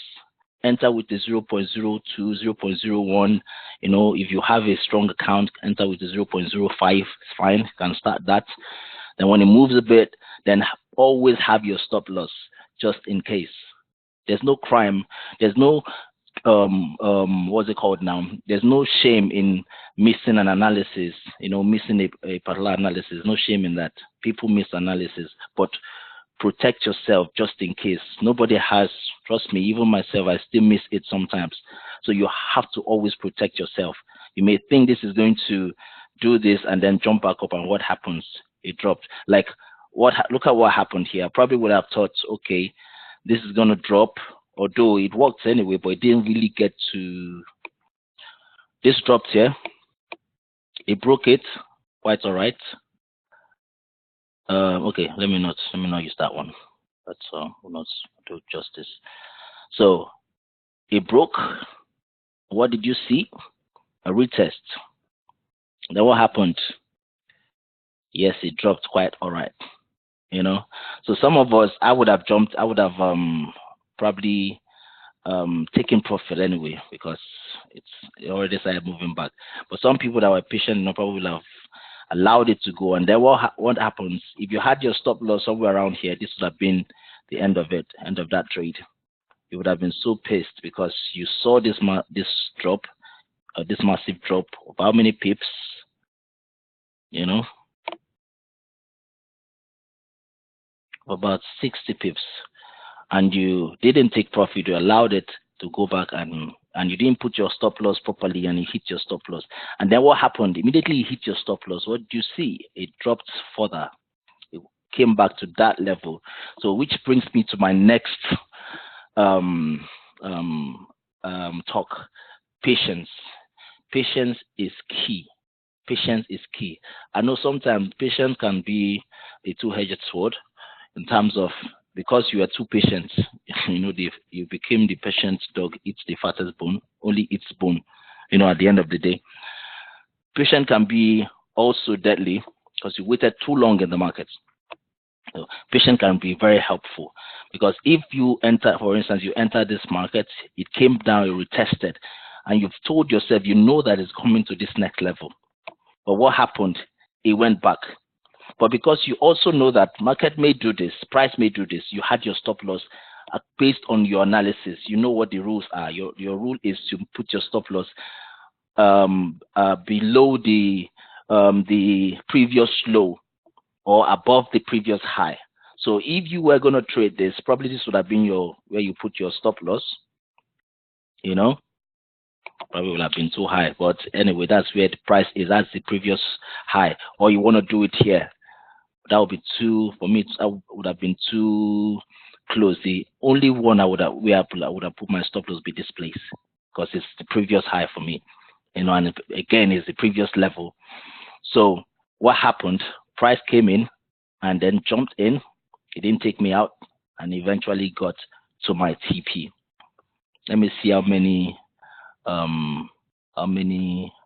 Enter with the 0.02, 0.01. If you have a strong account, enter with the 0.05. It's fine. You can start that. Then when it moves a bit, then always have your stop loss just in case. There's no crime. There's no what's it called now? There's no shame in missing an analysis. Missing a particular analysis. No shame in that. People miss analysis, but protect yourself just in case. Nobody has. Trust me. Even myself, I still miss it sometimes. So you have to always protect yourself. You may think this is going to do this and then jump back up, and what happens? It dropped. Like look at what happened here. I probably would have thought, okay, this is gonna drop, although it worked anyway, but it didn't really get to. This dropped here. It broke it. Quite all right. Okay, let me not use that one. That's will not do justice. So it broke. What did you see? A retest. Then what happened? Yes, it dropped quite all right. So some of us, I would have jumped. I would have probably taken profit anyway, because it already started moving back. But some people that were patient, probably will have allowed it to go. And then what happens if you had your stop loss somewhere around here? This would have been the end of it, end of that trade. You would have been so pissed because you saw this drop, this massive drop of how many pips? About 60 pips, and you didn't take profit. You allowed it to go back, and you didn't put your stop loss properly, and you hit your stop loss. And then what happened? Immediately you hit your stop loss. What do you see? It dropped further. It came back to that level. So which brings me to my next talk. Patience. Patience is key. Patience is key. I know sometimes patience can be a two-edged sword, in terms of, because you are too patient, you became the patient dog, eats the fattest bone, only eats bone, at the end of the day. Patience can be also deadly because you waited too long in the market. So patience can be very helpful, because if you enter, for instance, you enter this market, it came down, you retested, and you've told yourself, that it's coming to this next level. But what happened? It went back. But because you also know that market may do this, price may do this, you had your stop loss based on your analysis. You know what the rules are. Your rule is to put your stop loss below the previous low or above the previous high. So if you were going to trade this, probably this would have been where you put your stop loss. Probably would have been too high. But anyway, that's where the price is. That's the previous high. Or you want to do it here. That would be too, for me, I would have been too close. The only one I would have put my stop loss be this place, because it's the previous high for me, and again, it's the previous level. So what happened? Price came in and then jumped in. It didn't take me out, and eventually got to my TP. Let me see how many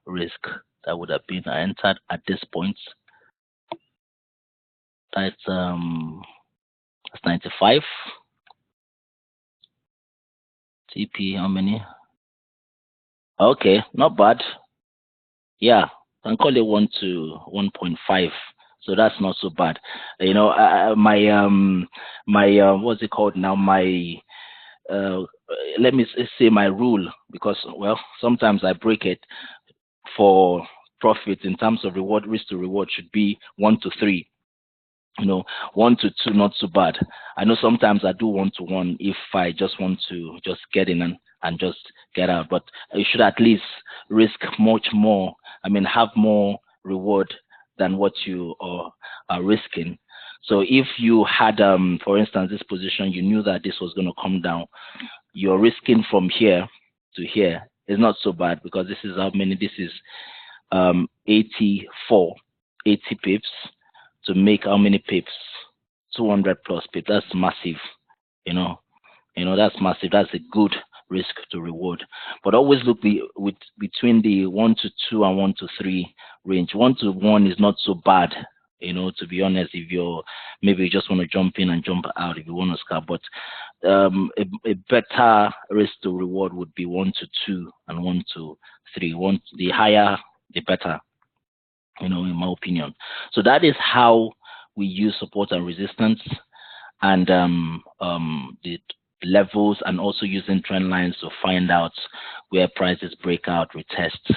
risk that would have been. I entered at this point. That's 95. TP, how many? Okay, not bad. Yeah, I can call it 1 to 1.5. So that's not so bad. My what's it called now? My let me say my rule, because sometimes I break it for profit in terms of reward, risk to reward should be 1 to 3. 1 to 2, not so bad. I know sometimes I do 1 to 1 if I just want to just get in and just get out. But you should at least risk much more. I mean, have more reward than what you are risking. So if you had, for instance, this position, you knew that this was going to come down, you're risking from here to here. It's not so bad because this is how many, this is 80 pips to make how many pips? 200 plus pips. That's massive, you know. That's massive. That's a good risk to reward. But always look between the 1 to 2 and 1 to 3 range. 1 to 1 is not so bad, to be honest, if you're maybe you just want to jump in and jump out if you want to scalp. But a better risk to reward would be 1 to 2 and 1 to 3. The higher, the better, in my opinion. So that is how we use support and resistance, and the levels, and also using trend lines to find out where prices break out, retest.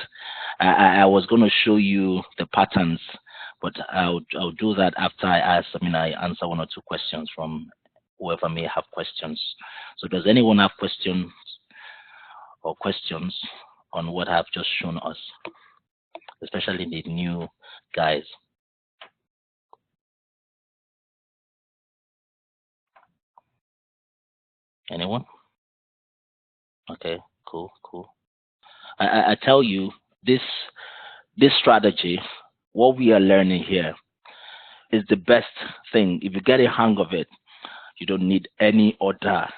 I was going to show you the patterns, but I'll do that after I answer 1 or 2 questions from whoever may have questions. So does anyone have questions on what I've just shown us, especially the new guys? Anyone? Okay, cool. I tell you, this strategy, what we are learning here, is the best thing. If you get a hang of it, you don't need any other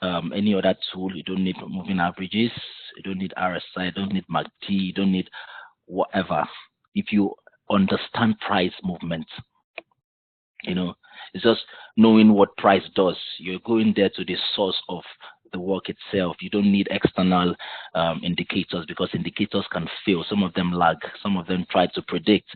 tool. You don't need moving averages. You don't need RSI. You don't need MACD. You don't need whatever. If you understand price movement, it's just knowing what price does. You're going there to the source of the work itself. You don't need external indicators, because indicators can fail. Some of them lag. Some of them try to predict.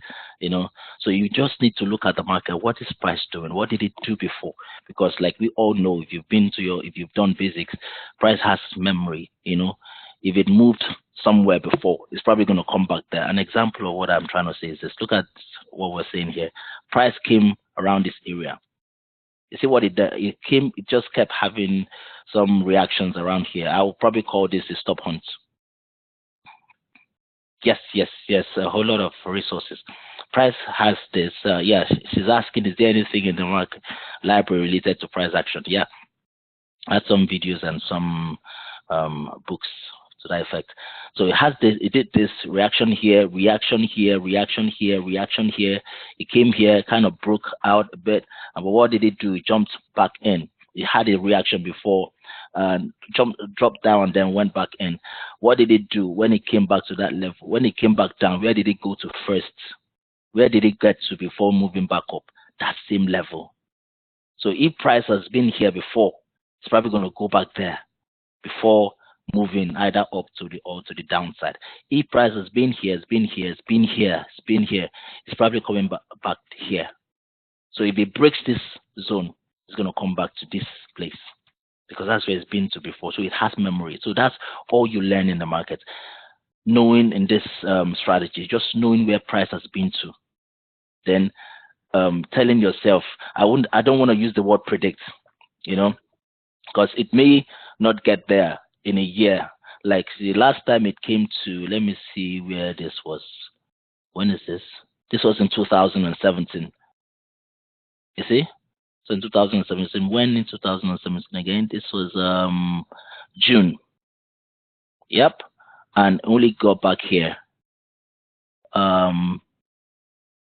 So you just need to look at the market. What is price doing? What did it do before? Because like we all know, if you've done basics, price has memory. If it moved somewhere before, it's probably going to come back there. An example of what I'm trying to say is this. Look at what we're saying here. Price came around this area. You see what it did? It just kept having some reactions around here. I will probably call this a stop hunt. Yes, a whole lot of resources. Price has this. Yeah, she's asking, is there anything in the market library related to price action? Yeah, I had some videos and some books to that effect. So it has this. It did this reaction here, reaction here, reaction here, reaction here. It came here, kind of broke out a bit. But what did it do? It jumped back in. It had a reaction before, dropped down, and then went back in. What did it do when it came back to that level? When it came back down, where did it go to first? Where did it get to before moving back up? That same level. So if price has been here before, it's probably going to go back there before moving either up to the downside. If price has been here, it's been here, it's been here, it's been here, it's probably coming back here. So if it breaks this zone, it's going to come back to this place, because that's where it's been to before. So it has memory. So that's all you learn in the market. Knowing in this strategy, just knowing where price has been to, then telling yourself, I don't want to use the word predict, because it may not get there in a year. Like the last time it came to, let me see where this was. When is this? This was in 2017. You see? So in 2017, when in 2017 again? This was June. Yep. And only got back here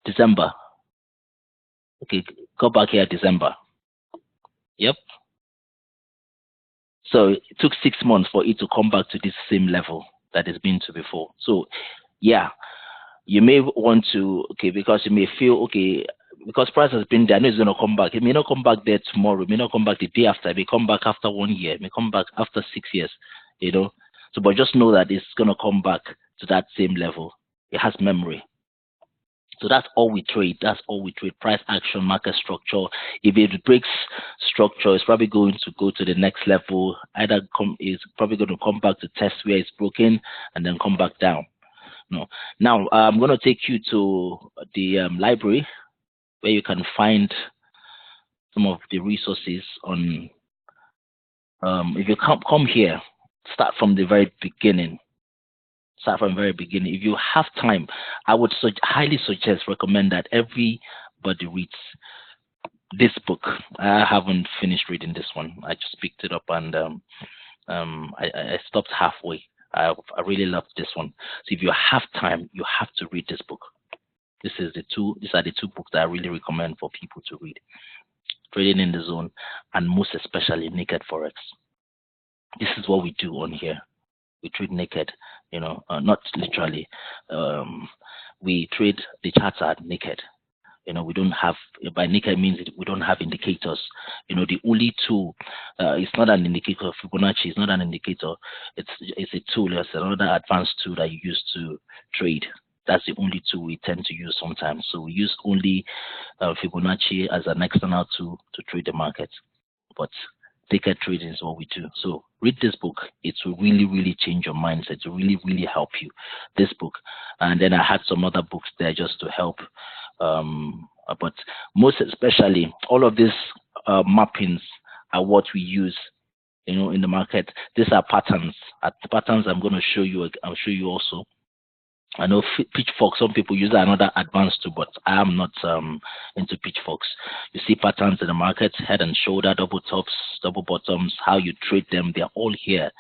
December. Okay, got back here December. Yep. So it took 6 months for it to come back to this same level that it's been to before. So yeah, you may want to, because you may feel, because price has been there, I know it's going to come back. It may not come back there tomorrow. It may not come back the day after. It may come back after 1 year. It may come back after 6 years, So, but just know that it's going to come back to that same level. It has memory. So that's all we trade. That's all we trade. Price action, market structure. If it breaks structure, it's probably going to go to the next level. It's probably going to come back to test where it's broken and then come back down. No. Now I'm going to take you to the library, where you can find some of the resources on. If you come here start from the very beginning. Start from the very beginning. If you have time, I would highly recommend that everybody reads this book. I haven't finished reading this one. I just picked it up and I stopped halfway. I really loved this one. So if you have time, you have to read this book. These are the two books that I really recommend for people to read. Trading in the Zone, and most especially Naked Forex. This is what we do on here. We trade naked, not literally. We trade the charts are naked. We don't have, by naked means we don't have indicators. The only tool, it's not an indicator. Fibonacci is not an indicator. It's a tool. It's another advanced tool that you use to trade. That's the only tool we tend to use sometimes. So we use only Fibonacci as an external tool to trade the market. But naked trading is what we do. So read this book. It will really, really change your mindset. It will really, really help you. This book. And then I had some other books there just to help. But most especially, all of these mappings are what we use, in the market. These are patterns. The patterns I'm going to show you. I'll show you also. I know Pitchfork, some people use another advanced tool, but I am not into Pitchforks. You see patterns in the market, head and shoulder, double tops, double bottoms, how you trade them, they're all here.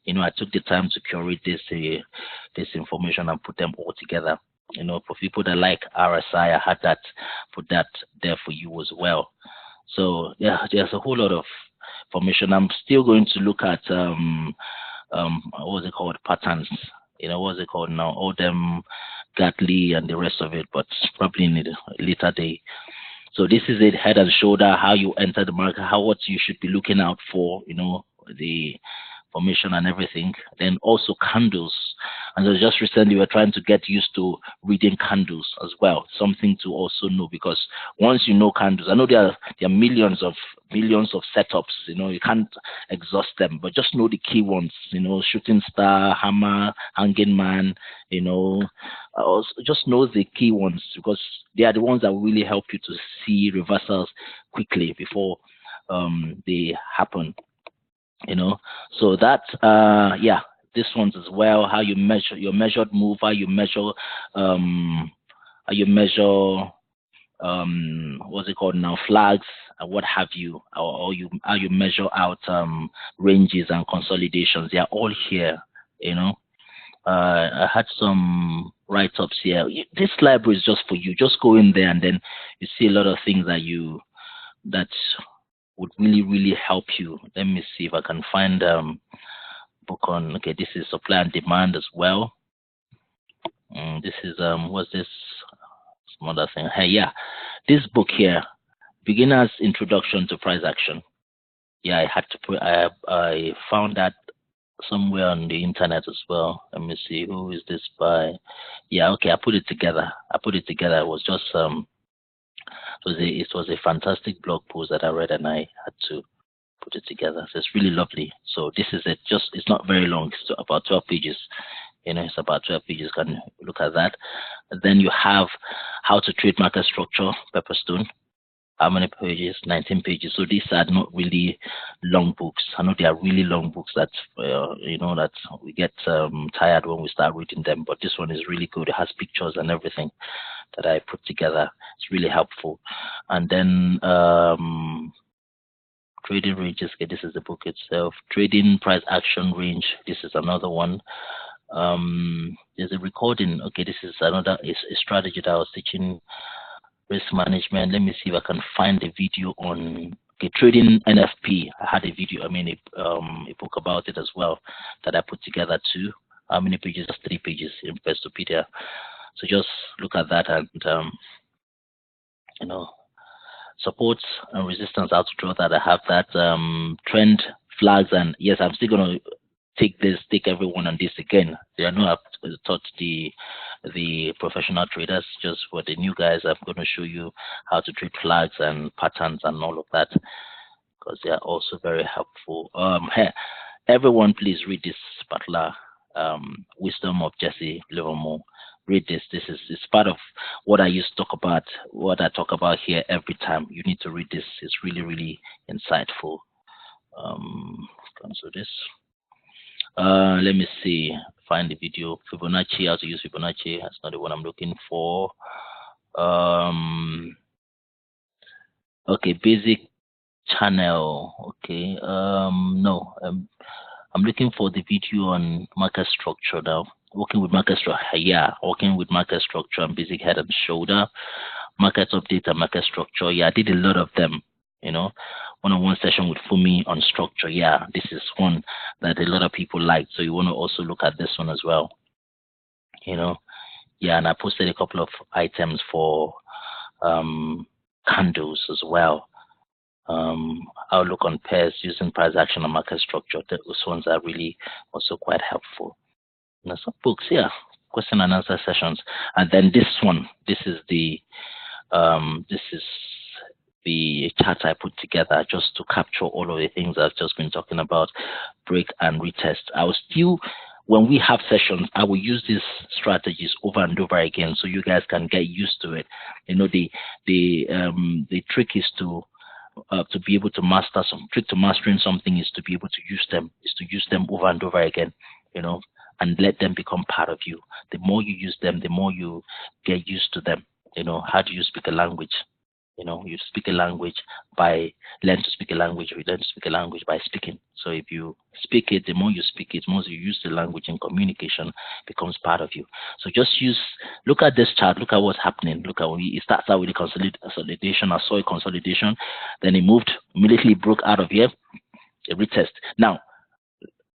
I took the time to curate this information and put them all together. For people that like RSI, I had that, put that there for you as well. So yeah, there's a whole lot of information. I'm still going to look at what's it called, patterns. What's it called now? All them Gatly and the rest of it, but probably in a later day. So this is it, head and shoulder, how you enter the market, what you should be looking out for, the formation and everything. Then also candles. And so just recently we're trying to get used to reading candles as well. Something to also know, because once you know candles, I know there are millions of setups, you can't exhaust them, but just know the key ones, shooting star, hammer, hanging man, also just know the key ones, because they are the ones that will really help you to see reversals quickly before they happen. So that this one's as well, how you measure your measured move, how you measure what's it called now, flags and what have you, or how you measure out ranges and consolidations. They are all here. I had some write-ups here. This library is just for you. Just go in there and then you see a lot of things that would really, really help you. Let me see if I can find book on. Okay, this is supply and demand as well. This is what's this? Some other thing. Hey, yeah, this book here, Beginner's Introduction to Price Action. Yeah, I had to put. I found that somewhere on the internet as well. Let me see, who is this by? Yeah, okay, I put it together. It was just it was a fantastic blog post that I read, and I had to put it together. So it's really lovely. So this is it. It's not very long. It's about 12 pages. It's about 12 pages. You can look at that. And then you have how to trade market structure, Pepperstone. How many pages? 19 pages. So these are not really long books. I know they are really long books that that we get tired when we start reading them. But this one is really good. It has pictures and everything that I put together. It's really helpful. And then trading ranges. Okay, this is the book itself. Trading price action range. This is another one. There's a recording. Okay, this is another a strategy that I was teaching. Risk management. Let me see if I can find the video on trading NFP. I had a video, a book about it as well that I put together too. How many pages? Just 3 pages in Investopedia. So just look at that and supports and resistance, how to draw that. I have that trend flags, and yes, I'm still gonna take everyone on this again. I know I've taught the professional traders. Just for the new guys, I'm going to show you how to trade flags and patterns and all of that, because they are also very helpful. Hey, everyone, please read this particular Wisdom of Jesse Livermore. Read this. It's part of what I used to talk about, what I talk about here every time. You need to read this. It's really, really insightful. Cancel this. Let me see. Find the video. Fibonacci, how to use Fibonacci. That's not the one I'm looking for. Okay, basic channel. Okay. No. I'm looking for the video on market structure now. Working with market structure. Yeah, working with market structure and basic head and shoulder. Market update and market structure. Yeah, I did a lot of them. You know, one-on-one session with Fumi on structure. Yeah, this is one that a lot of people like. So you want to also look at this one as well. You know, yeah, and I posted a couple of items for candles as well. Outlook on pairs using price action and market structure. Those ones are really also quite helpful. You know, some books, yeah, question and answer sessions. And then this one, this is the chart I put together just to capture all of the things I've just been talking about, break and retest. I will still, when we have sessions, I will use these strategies over and over again so you guys can get used to it. You know, the trick is to be able to master trick to mastering something is to be able to use them over and over again, you know, and let them become part of you. The more you use them, the more you get used to them. You know, how do you speak a language? You know, you speak a language by learn to speak a language. We learn to speak a language by speaking. So if you speak it, the more you speak it, the more you use the language in communication becomes part of you. So just look at this chart, look at what's happening. Look at it starts out with a consolidation. I saw a consolidation, then it moved, immediately broke out of here, a retest. Now,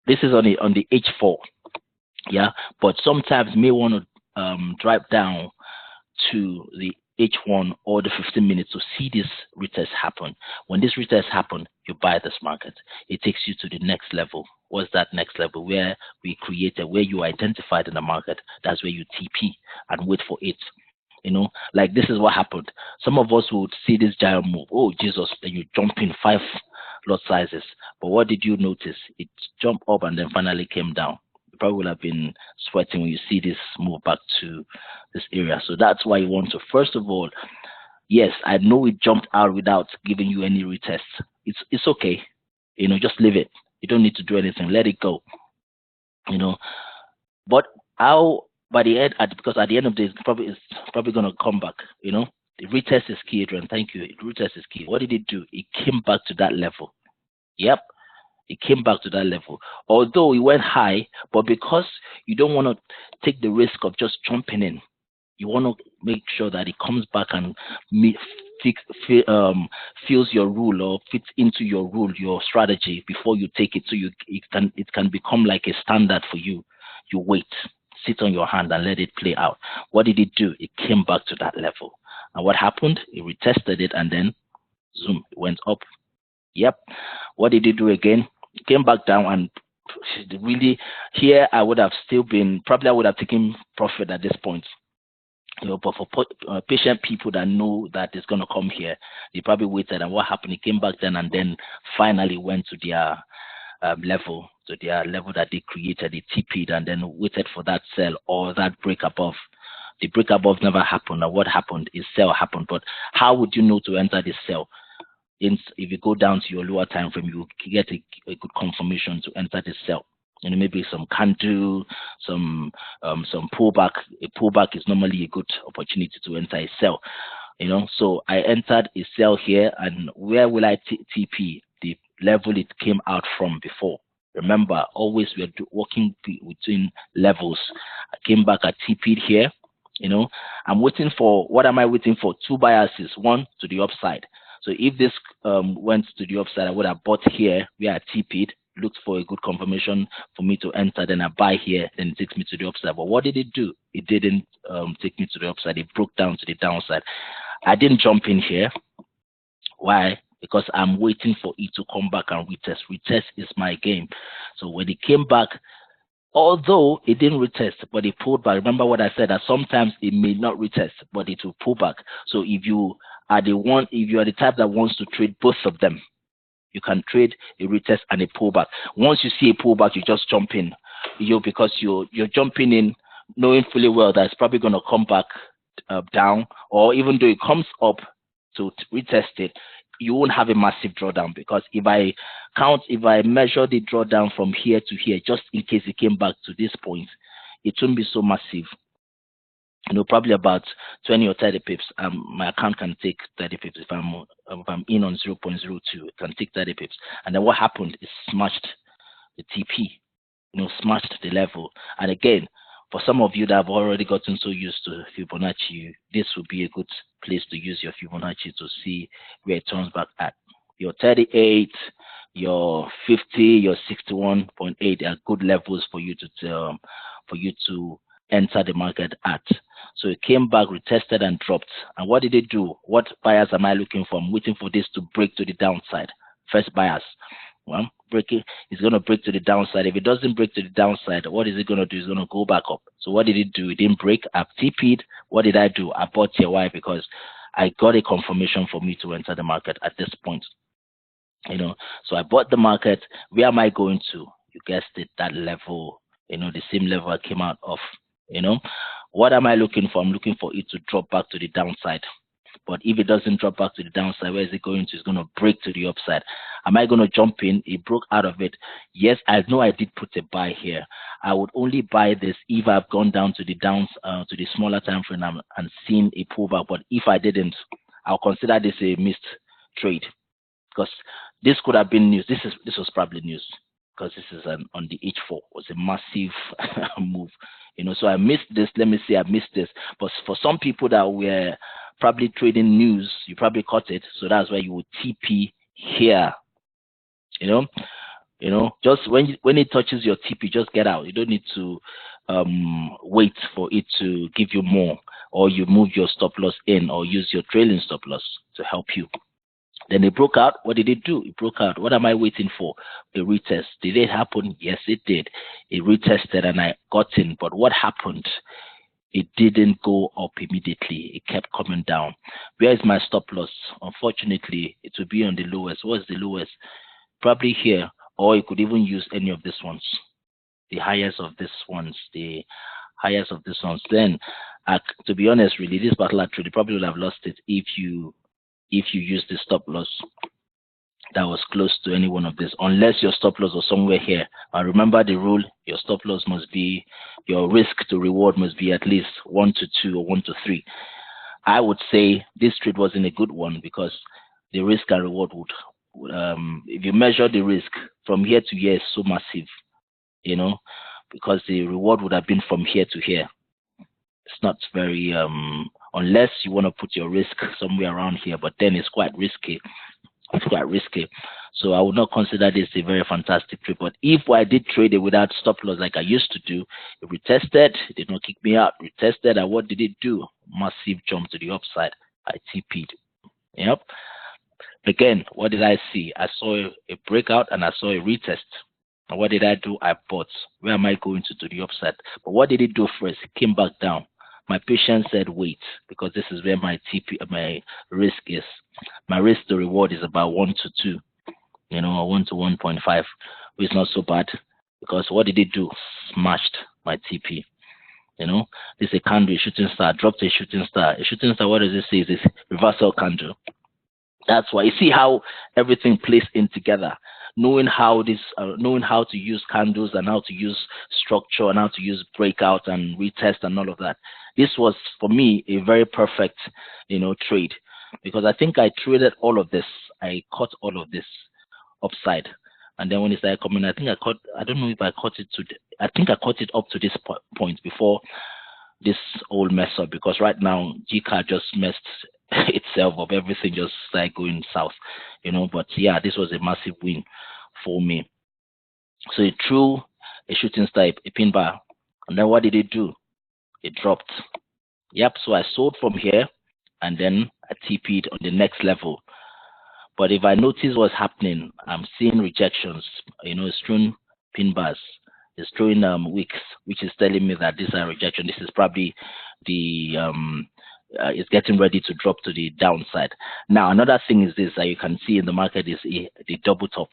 this is on the H4, yeah, but sometimes you may want to drive down to the H1 or the 15 minutes to see this retest happen. When this retest happen, you buy this market. It takes you to the next level. What's that next level? Where you identified in the market. That's where you TP and wait for it. You know, like this is what happened. Some of us would see this giant move. Oh, Jesus, then you jump in 5 lot sizes. But what did you notice? It jumped up and then finally came down. You probably will have been sweating when you see this move back to this area. So that's why you want to, first of all, yes, I know it jumped out without giving you any retest. It's okay. You know, just leave it. You don't need to do anything. Let it go. You know, but how by the end, because at the end of the day, it's probably going to come back. You know, the retest is key, Adrian. Thank you. The retest is key. What did it do? It came back to that level. Yep. It came back to that level, although it went high, but because you don't want to take the risk of just jumping in, you want to make sure that it comes back and fills your rule or fits into your rule, your strategy before you take it, so it can become like a standard for you. You wait, sit on your hand and let it play out. What did it do? It came back to that level, and what happened? It retested it and then zoom, it went up. Yep. What did it do again? It came back down, and really here I would have still been, probably I would have taken profit at this point. You know, but for patient people that know that it's going to come here, they probably waited, and what happened? It came back then and then finally went to their level that they created. It TP'd and then waited for that sell or that break above. The break above never happened, and what happened is sell happened. But how would you know to enter this sell? If you go down to your lower time frame, you get a good confirmation to enter this sell. You know, maybe some candle, some pullback. A pullback is normally a good opportunity to enter a sell. You know, so I entered a sell here, and where will I TP? The level it came out from before. Remember, always we're working between levels. I came back, I TP'd here. You know, I'm waiting for, what am I waiting for? 2 biases, one to the upside. So if this went to the upside, I would have bought here where I TP'd, looked for a good confirmation for me to enter, then I buy here, then it takes me to the upside. But what did it do? It didn't take me to the upside. It broke down to the downside. I didn't jump in here. Why? Because I'm waiting for it to come back and retest. Retest is my game. So when it came back, although it didn't retest, but it pulled back. Remember what I said, that sometimes it may not retest, but it will pull back. So if you are the type that wants to trade both of them, you can trade a retest and a pullback. Once you see a pullback, you just jump in, because you're jumping in knowing fully well that it's probably going to come back down, or even though it comes up to retest it, you won't have a massive drawdown, because if I measure the drawdown from here to here, just in case it came back to this point, it won't be so massive. Probably about 20 or 30 pips. My account can take 30 pips if I'm in on 0.02. It can take 30 pips, and then what happened is smashed the TP. Smashed the level. And again, for some of you that have already gotten so used to Fibonacci, this would be a good place to use your Fibonacci to see where it turns back at. Your 38, your 50, your 61.8 are good levels for you to enter the market at. So it came back, retested, and dropped. And what did it do? What buyers am I looking for? I'm waiting for this to break to the downside. First buyers. Well, it's going to break to the downside. If it doesn't break to the downside, what is it going to do? It's going to go back up. So what did it do? It didn't break. I've TP'd. What did I do? I bought here. Why? Because I got a confirmation for me to enter the market at this point. So I bought the market. Where am I going to? You guessed it, that level, the same level I came out of. What am I looking for? I'm looking for it to drop back to the downside. But if it doesn't drop back to the downside, where is it going to? It's going to break to the upside. Am I going to jump in? It broke out of it. Yes, I know I did put a buy here. I would only buy this if I've gone down to the to the smaller time frame and seen a pullback. But if I didn't, I'll consider this a missed trade, because this could have been news. This was probably news, because this is on the H4. It was a massive move. So I missed this. Let me say I missed this. But for some people that were probably trading news, you probably caught it. So that's why you would TP here. Just when it touches your TP, just get out. You don't need to wait for it to give you more, or you move your stop loss in, or use your trailing stop loss to help you. Then it broke out. What did it do? It broke out. What am I waiting for? A retest. Did it happen? Yes, it did. It retested and I got in. But what happened? It didn't go up immediately. It kept coming down. Where is my stop loss? Unfortunately, it will be on the lowest. What's the lowest? Probably here. Or you could even use any of these ones. The highest of these ones. The highest of these ones. Then, to be honest, really, this particular trade, you probably would have lost it if you use the stop loss that was close to any one of this, unless your stop loss was somewhere here. And remember the rule, your stop loss must be, your risk to reward must be at least 1 to 2 or 1 to 3. I would say this trade wasn't a good one, because the risk and reward would if you measure the risk from here to here, is so massive, because the reward would have been from here to here. It's not very unless you want to put your risk somewhere around here, but then it's quite risky. It's quite risky. So I would not consider this a very fantastic trade. But if I did trade it without stop loss like I used to do, it retested, it did not kick me out, retested, and what did it do? Massive jump to the upside. I TP'd. Yep. Again, what did I see? I saw a breakout and I saw a retest. And what did I do? I bought. Where am I going to the upside? But what did it do first? It came back down. My patient said wait, because this is where my risk is. My risk to reward is about 1 to 2, or 1 to 1.5, which is not so bad, because what did it do? Smashed my TP. This is a candle, a shooting star, dropped a shooting star. A shooting star, what does it say? Is this reversal candle? That's why you see how everything plays in together. Knowing how to use candles and how to use structure and how to use breakout and retest and all of that. This was for me a very perfect, trade, because I think I traded all of this. I caught all of this upside, and then when it started coming, I think I don't know if I caught it I think I caught it up to this point before this whole mess up, because right now GCAD just messed itself up. Everything just started going south, but yeah, this was a massive win for me. So it threw a shooting star, a pin bar, and then what did it do? It dropped. Yep. So I sold from here, and then I TP'd on the next level. But if I notice what's happening, I'm seeing rejections. It's throwing pin bars. It's throwing wicks, which is telling me that these are rejection. This is probably the it's getting ready to drop to the downside. Now, another thing is this that you can see in the market is the double top.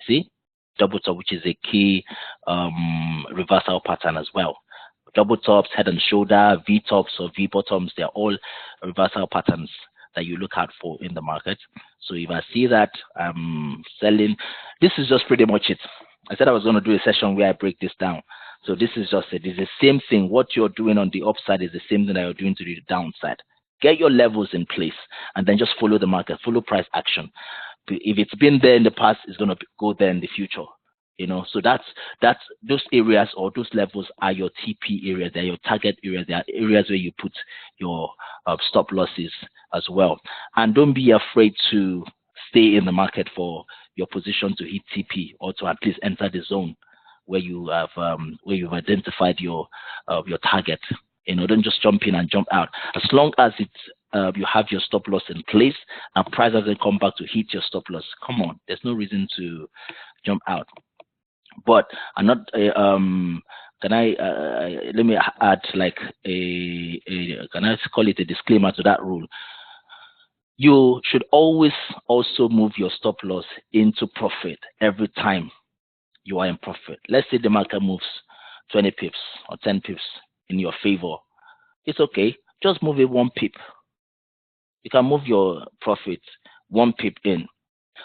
See? Double top, which is a key reversal pattern as well. Double tops, head and shoulder, V tops or V bottoms, they're all reversal patterns that you look out for in the market. So if I see that I'm selling, this is just pretty much it. I said I was going to do a session where I break this down. So this is just it. It's the same thing. What you're doing on the upside is the same thing that you're doing to the downside. Get your levels in place and then just follow the market, follow price action. If it's been there in the past, it's going to go there in the future. So that's those areas or those levels are your TP areas. They're your target areas. They are areas where you put your stop losses as well. And don't be afraid to stay in the market for your position to hit TP or to at least enter the zone where you have where you've identified your target. Don't just jump in and jump out. As long as it's you have your stop loss in place and price doesn't come back to hit your stop loss, come on, there's no reason to jump out. But I'm not. Can I let me add like can I call it a disclaimer to that rule? You should always also move your stop loss into profit every time you are in profit. Let's say the market moves 20 pips or 10 pips in your favor. It's okay. Just move it 1 pip. You can move your profit 1 pip in.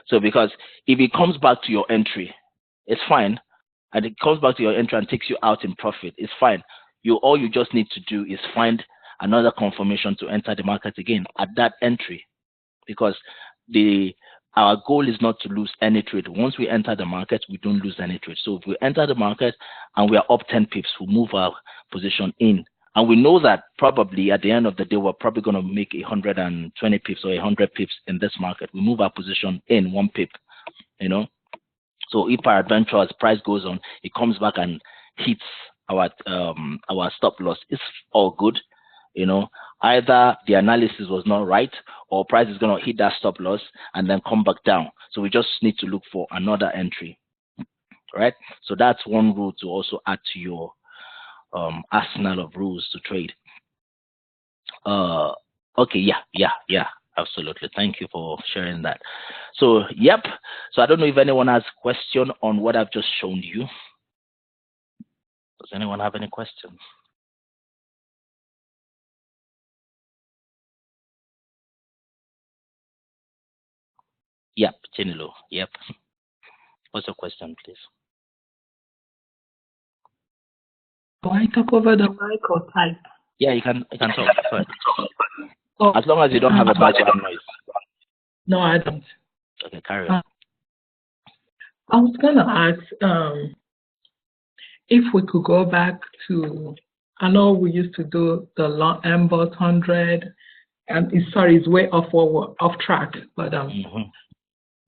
So because if it comes back to your entry, it's fine. And it comes back to your entry and takes you out in profit, it's fine. All you just need to do is find another confirmation to enter the market again at that entry. Because our goal is not to lose any trade. Once we enter the market, we don't lose any trade. So if we enter the market and we are up 10 pips, we move our position in. And we know that probably at the end of the day, we're probably going to make 120 pips or 100 pips in this market. We move our position in 1 pip, So if peradventure as price goes on, it comes back and hits our stop loss. It's all good. Either the analysis was not right or price is going to hit that stop loss and then come back down. So we just need to look for another entry, right? So that's one rule to also add to your arsenal of rules to trade. Okay, yeah, absolutely. Thank you for sharing that. So, yep. So I don't know if anyone has a question on what I've just shown you. Does anyone have any questions? Yep, Chinilo. Yep. What's your question, please? Do I talk over the mic or type? Yeah, you can talk. Fine. Oh, as long as you don't have a background noise. No, I don't. Okay, carry on. I was gonna ask if we could go back to. I know we used to do the long MBOT 100, and it's way off track, but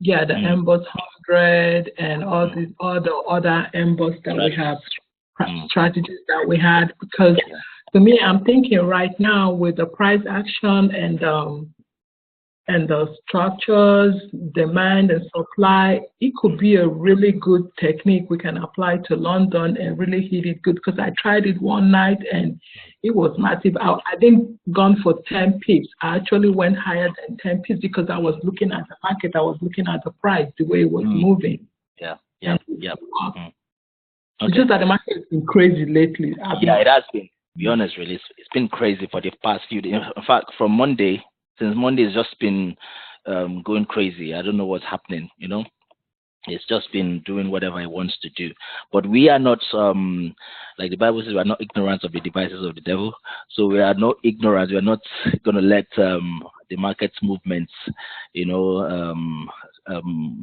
yeah, the MBOT 100 and all the other MBOTs that we have, strategies that we had, because to me, I'm thinking right now with the price action and the structures, demand and supply, it could be a really good technique we can apply to London and really hit it good, because I tried it one night and it was massive. I didn't gone for 10 pips. I actually went higher than 10 pips because I was looking at the market. I was looking at the price, the way it was moving. Yeah. It's just that the market has been crazy lately. It has been. To be honest, really, it's been crazy for the past few days. In fact, from Monday, since Monday, it's just been going crazy. I don't know what's happening, It's just been doing whatever it wants to do. But we are not, like the Bible says, we are not ignorant of the devices of the devil. So we are not ignorant. We are not going to let the market's movements,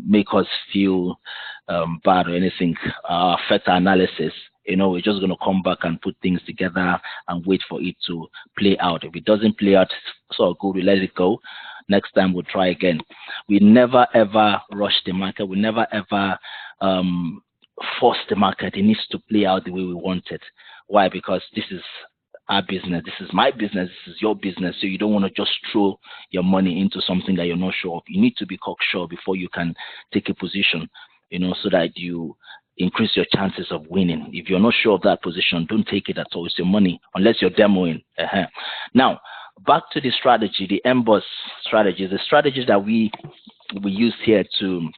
make us feel bad or anything, affect our analysis. We're just going to come back and put things together and wait for it to play out. If it doesn't play out, so good, we let it go. Next time we'll try again. We never ever rush the market. We never ever force the market. It needs to play out the way we want it. Why? Because this is our business. This is my business. This is your business. So you don't want to just throw your money into something that you're not sure of. You need to be cocksure before you can take a position, so that you increase your chances of winning. If you're not sure of that position, don't take it at all. It's your money, unless you're demoing. Now, back to the strategy, the MBOS strategy, the strategies that we use here to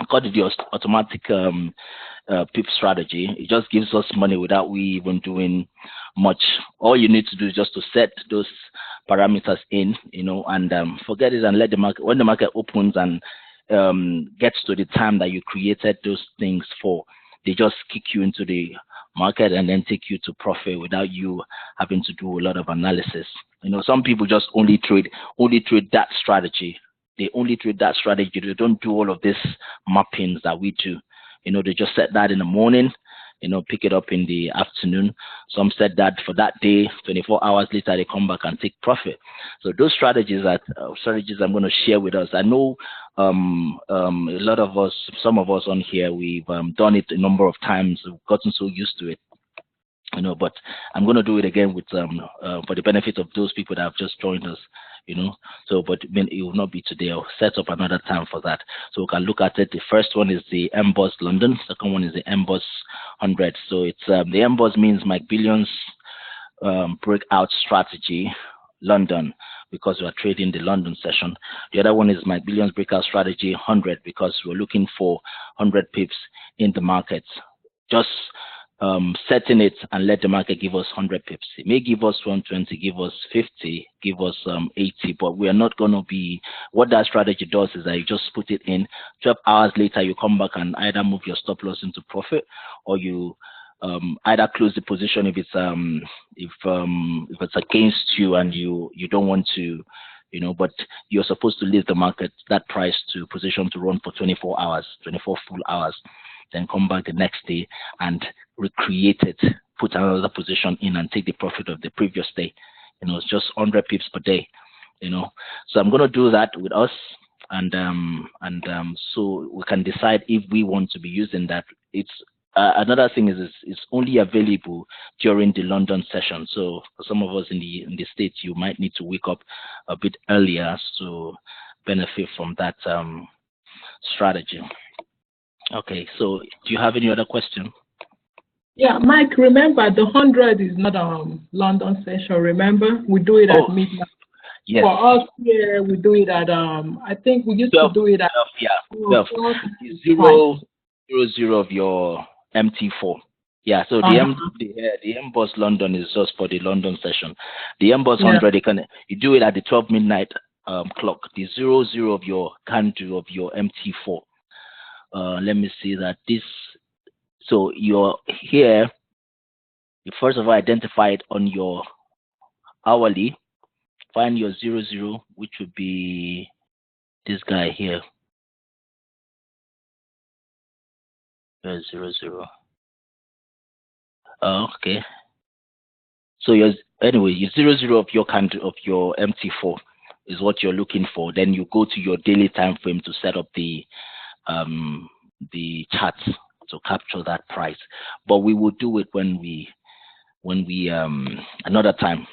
call it the automatic PIP strategy. It just gives us money without we even doing much. All you need to do is just to set those parameters in, and forget it and let the market, when the market opens and gets to the time that you created those things for, they just kick you into the market and then take you to profit without you having to do a lot of analysis. Some people just only trade that strategy. They only trade that strategy. They don't do all of this mappings that we do. They just set that in the morning, pick it up in the afternoon. Some set that for that day, 24 hours later, they come back and take profit. So those strategies are strategies I'm going to share with us. I know a lot of us, some of us on here, we've done it a number of times. We've gotten so used to it. But I'm going to do it again with for the benefit of those people that have just joined us, So, but it will not be today. I'll set up another time for that, so we can look at it. The first one is the MBOS London. Second one is the MBOS 100. So it's the MBOS means McBillion's breakout strategy London, because we are trading the London session. The other one is McBillion's breakout strategy 100, because we're looking for 100 pips in the market. Just setting it and let the market give us 100 pips. It may give us 120, give us 50, give us 80, but we are not going to be, what that strategy does is that you just put it in, 12 hours later you come back and either move your stop loss into profit, or you either close the position if it's against you and you don't want to, but you're supposed to leave the market, that price to position to run for 24 hours, 24 full hours. Then come back the next day and recreate it, put another position in and take the profit of the previous day. It's just 100 pips per day, So I'm going to do that with us, and so we can decide if we want to be using that. It's another thing is it's only available during the London session. So for some of us in the States, you might need to wake up a bit earlier to benefit from that strategy. Okay, so do you have any other question? Yeah, Mike, remember the 100 is not London session, remember? We do it at midnight. Yes. For us here, we do it at, I think we used 12, to do it at 12. 0 of your MT4. Yeah, so the MBOS London is just for the London session. The MBOS 100, you do it at the 12 midnight clock. The 00 of your candle of your MT4. Let me see that this. So you're here. You first of all identify it on your hourly. Find your 00, which would be this guy here. 00. Okay. So your 00 of your candle of your MT4 is what you're looking for. Then you go to your daily time frame to set up the charts to capture that price. But we will do it when we another time.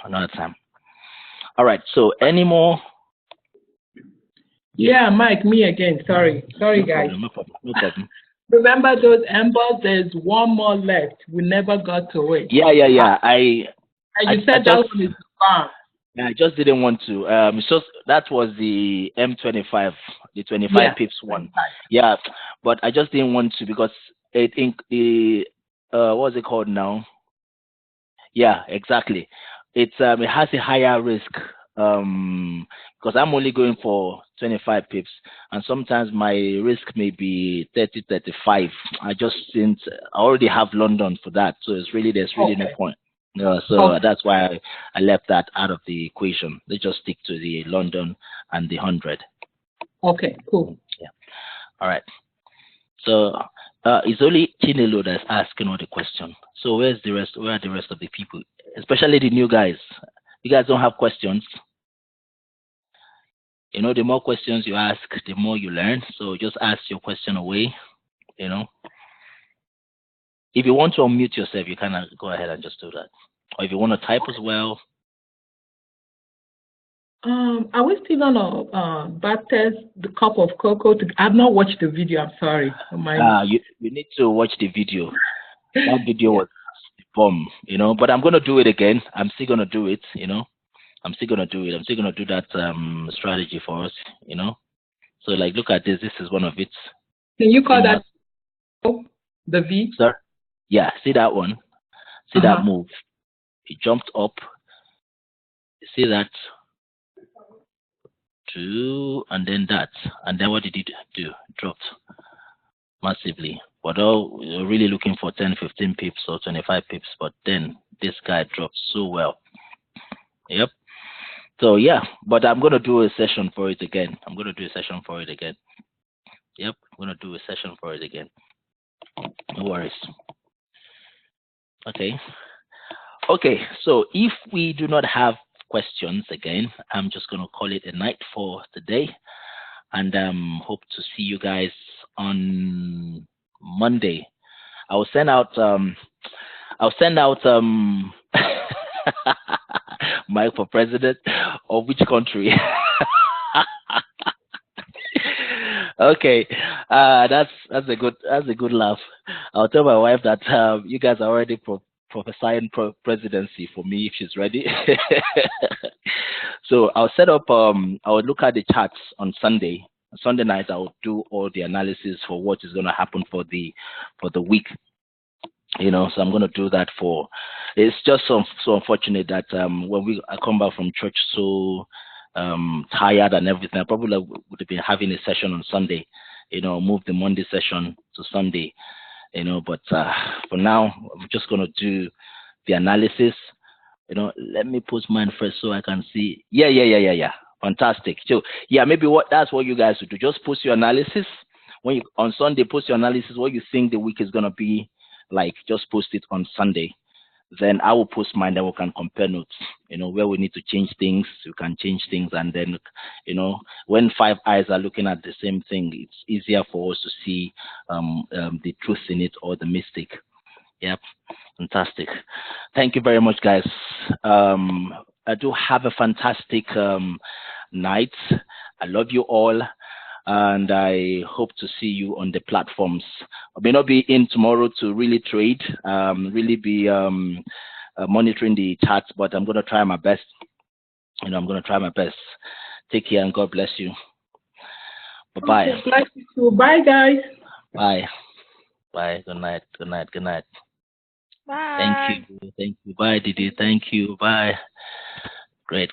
All right, so any more? Yeah, Mike, me again. Sorry guys. No problem. Remember those MBOS? There's one more left. We never got to it. Yeah. You said that one is fun. Yeah, I just didn't want to. So that was the M25, the 25 pips one. Yeah, but I just didn't want to because what's it called now? Yeah, exactly. It has a higher risk because I'm only going for 25 pips, and sometimes my risk may be 30, 35. I already have London for that, so there's really no point. So that's why I left that out of the equation. Let's just stick to the London and the 100. Okay, cool. Yeah. All right. So it's only Chinelo that's asking all the questions. So where are the rest of the people, especially the new guys? You guys don't have questions. The more questions you ask, the more you learn. So just ask your question away. If you want to unmute yourself, you can go ahead and just do that. Or if you want to type as well. Are we still on a backtest the cup of cocoa? I've not watched the video. I'm sorry. You need to watch the video. That video was bomb, But I'm gonna do it again. I'm still gonna do it, I'm still gonna do it. I'm still gonna do that strategy for us, So like, look at this. This is one of it. Can you call that the V? Sir? Yeah. See that one? See that move? It jumped up. You see that? and then that, and then what did it do? Dropped massively. But we're really looking for 10, 15 pips or 25 pips, but then this guy dropped so well. Yep. So yeah, but I'm gonna do a session for it again. Yep, I'm gonna do a session for it again. No worries. Okay. Okay, so if we do not have questions again, I'm just gonna call it a night for today, and hope to see you guys on Monday. I'll send out Mike for president of which country? Okay, that's a good laugh. I'll tell my wife that you guys are already prophesying presidency for me if she's ready. So I'll set up. I'll look at the charts on Sunday. Sunday night, I'll do all the analysis for what is going to happen for the week. So I'm going to do that for. It's just so unfortunate that when I come back from church so tired and everything, I probably would have been having a session on Sunday. Move the Monday session to Sunday. But for now, I'm just going to do the analysis. Let me post mine first so I can see. Yeah. Fantastic. So yeah, maybe that's what you guys should do. Just post your analysis on Sunday. Post your analysis. What you think the week is going to be like. Just post it on Sunday. Then I will post mine. Then we can compare notes. Where we need to change things, we can change things, and then when 5 eyes are looking at the same thing, it's easier for us to see the truth in it or the mistake. Yep, fantastic. Thank you very much, guys. I do have a fantastic night. I love you all, and I hope to see you on the platforms. I may not be in tomorrow to really trade, really be monitoring the charts, but I'm going to try my best. I'm going to try my best. Take care and God bless you. Bye-bye. Okay, bless you too. Bye, guys. Bye. Bye. Good night. Good night. Good night. Bye. Thank you. Bye, Didi. Thank you. Bye. Great.